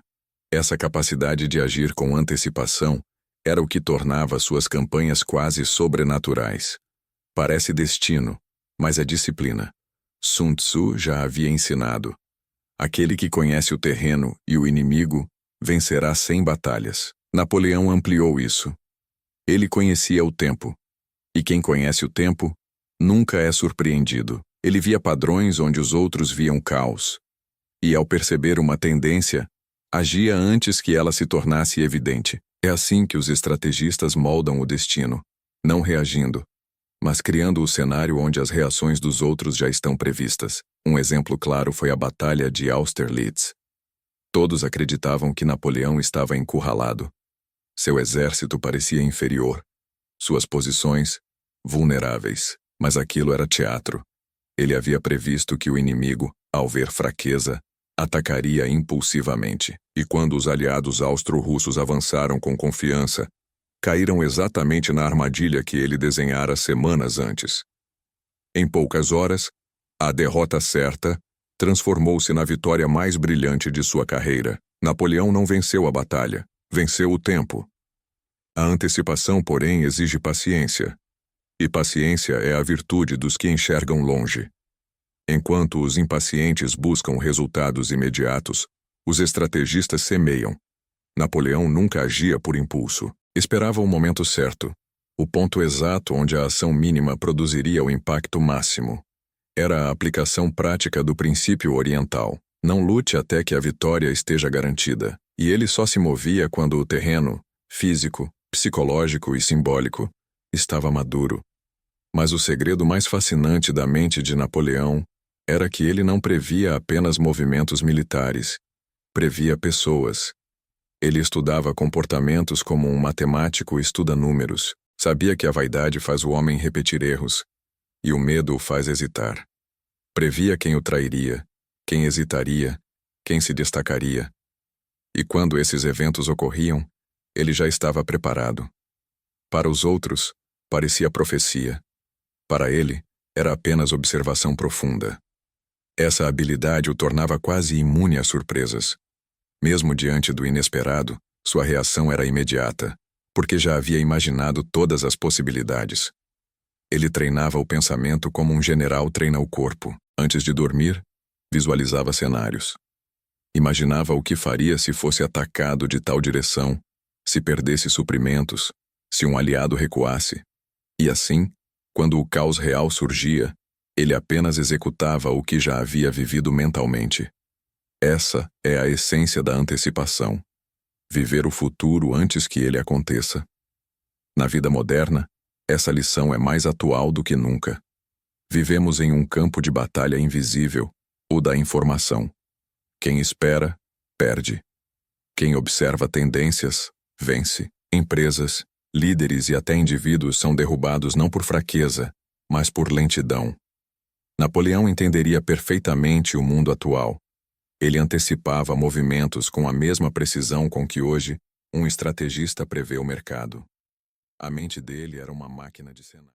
Essa capacidade de agir com antecipação era o que tornava suas campanhas quase sobrenaturais. Parece destino, mas é disciplina. Sun Tzu já havia ensinado: aquele que conhece o terreno e o inimigo vencerá 100 batalhas. Napoleão ampliou isso. Ele conhecia o tempo. E quem conhece o tempo nunca é surpreendido. Ele via padrões onde os outros viam caos. E ao perceber uma tendência, agia antes que ela se tornasse evidente. É assim que os estrategistas moldam o destino, não reagindo, mas criando o cenário onde as reações dos outros já estão previstas. Um exemplo claro foi a Batalha de Austerlitz. Todos acreditavam que Napoleão estava encurralado. Seu exército parecia inferior, suas posições vulneráveis, mas aquilo era teatro. Ele havia previsto que o inimigo, ao ver fraqueza, atacaria impulsivamente, e quando os aliados austro-russos avançaram com confiança, caíram exatamente na armadilha que ele desenhara semanas antes. Em poucas horas, a derrota certa transformou-se na vitória mais brilhante de sua carreira. Napoleão não venceu a batalha, venceu o tempo. A antecipação, porém, exige paciência. E paciência é a virtude dos que enxergam longe. Enquanto os impacientes buscam resultados imediatos, os estrategistas semeiam. Napoleão nunca agia por impulso. Esperava o momento certo, o ponto exato onde a ação mínima produziria o impacto máximo. Era a aplicação prática do princípio oriental. Não lute até que a vitória esteja garantida. E ele só se movia quando o terreno, físico, psicológico e simbólico, estava maduro. Mas o segredo mais fascinante da mente de Napoleão era que ele não previa apenas movimentos militares, previa pessoas. Ele estudava comportamentos como um matemático estuda números. Sabia que a vaidade faz o homem repetir erros, e o medo o faz hesitar. Previa quem o trairia, quem hesitaria, quem se destacaria. E quando esses eventos ocorriam, ele já estava preparado. Para os outros, parecia profecia. Para ele, era apenas observação profunda. Essa habilidade o tornava quase imune a surpresas. Mesmo diante do inesperado, sua reação era imediata, porque já havia imaginado todas as possibilidades. Ele treinava o pensamento como um general treina o corpo. Antes de dormir, visualizava cenários. Imaginava o que faria se fosse atacado de tal direção, se perdesse suprimentos, se um aliado recuasse. E assim, quando o caos real surgia, ele apenas executava o que já havia vivido mentalmente. Essa é a essência da antecipação. Viver o futuro antes que ele aconteça. Na vida moderna, essa lição é mais atual do que nunca. Vivemos em um campo de batalha invisível, o da informação. Quem espera, perde. Quem observa tendências, vence. Empresas, líderes e até indivíduos são derrubados não por fraqueza, mas por lentidão. Napoleão entenderia perfeitamente o mundo atual. Ele antecipava movimentos com a mesma precisão com que hoje um estrategista prevê o mercado. A mente dele era uma máquina de cenário.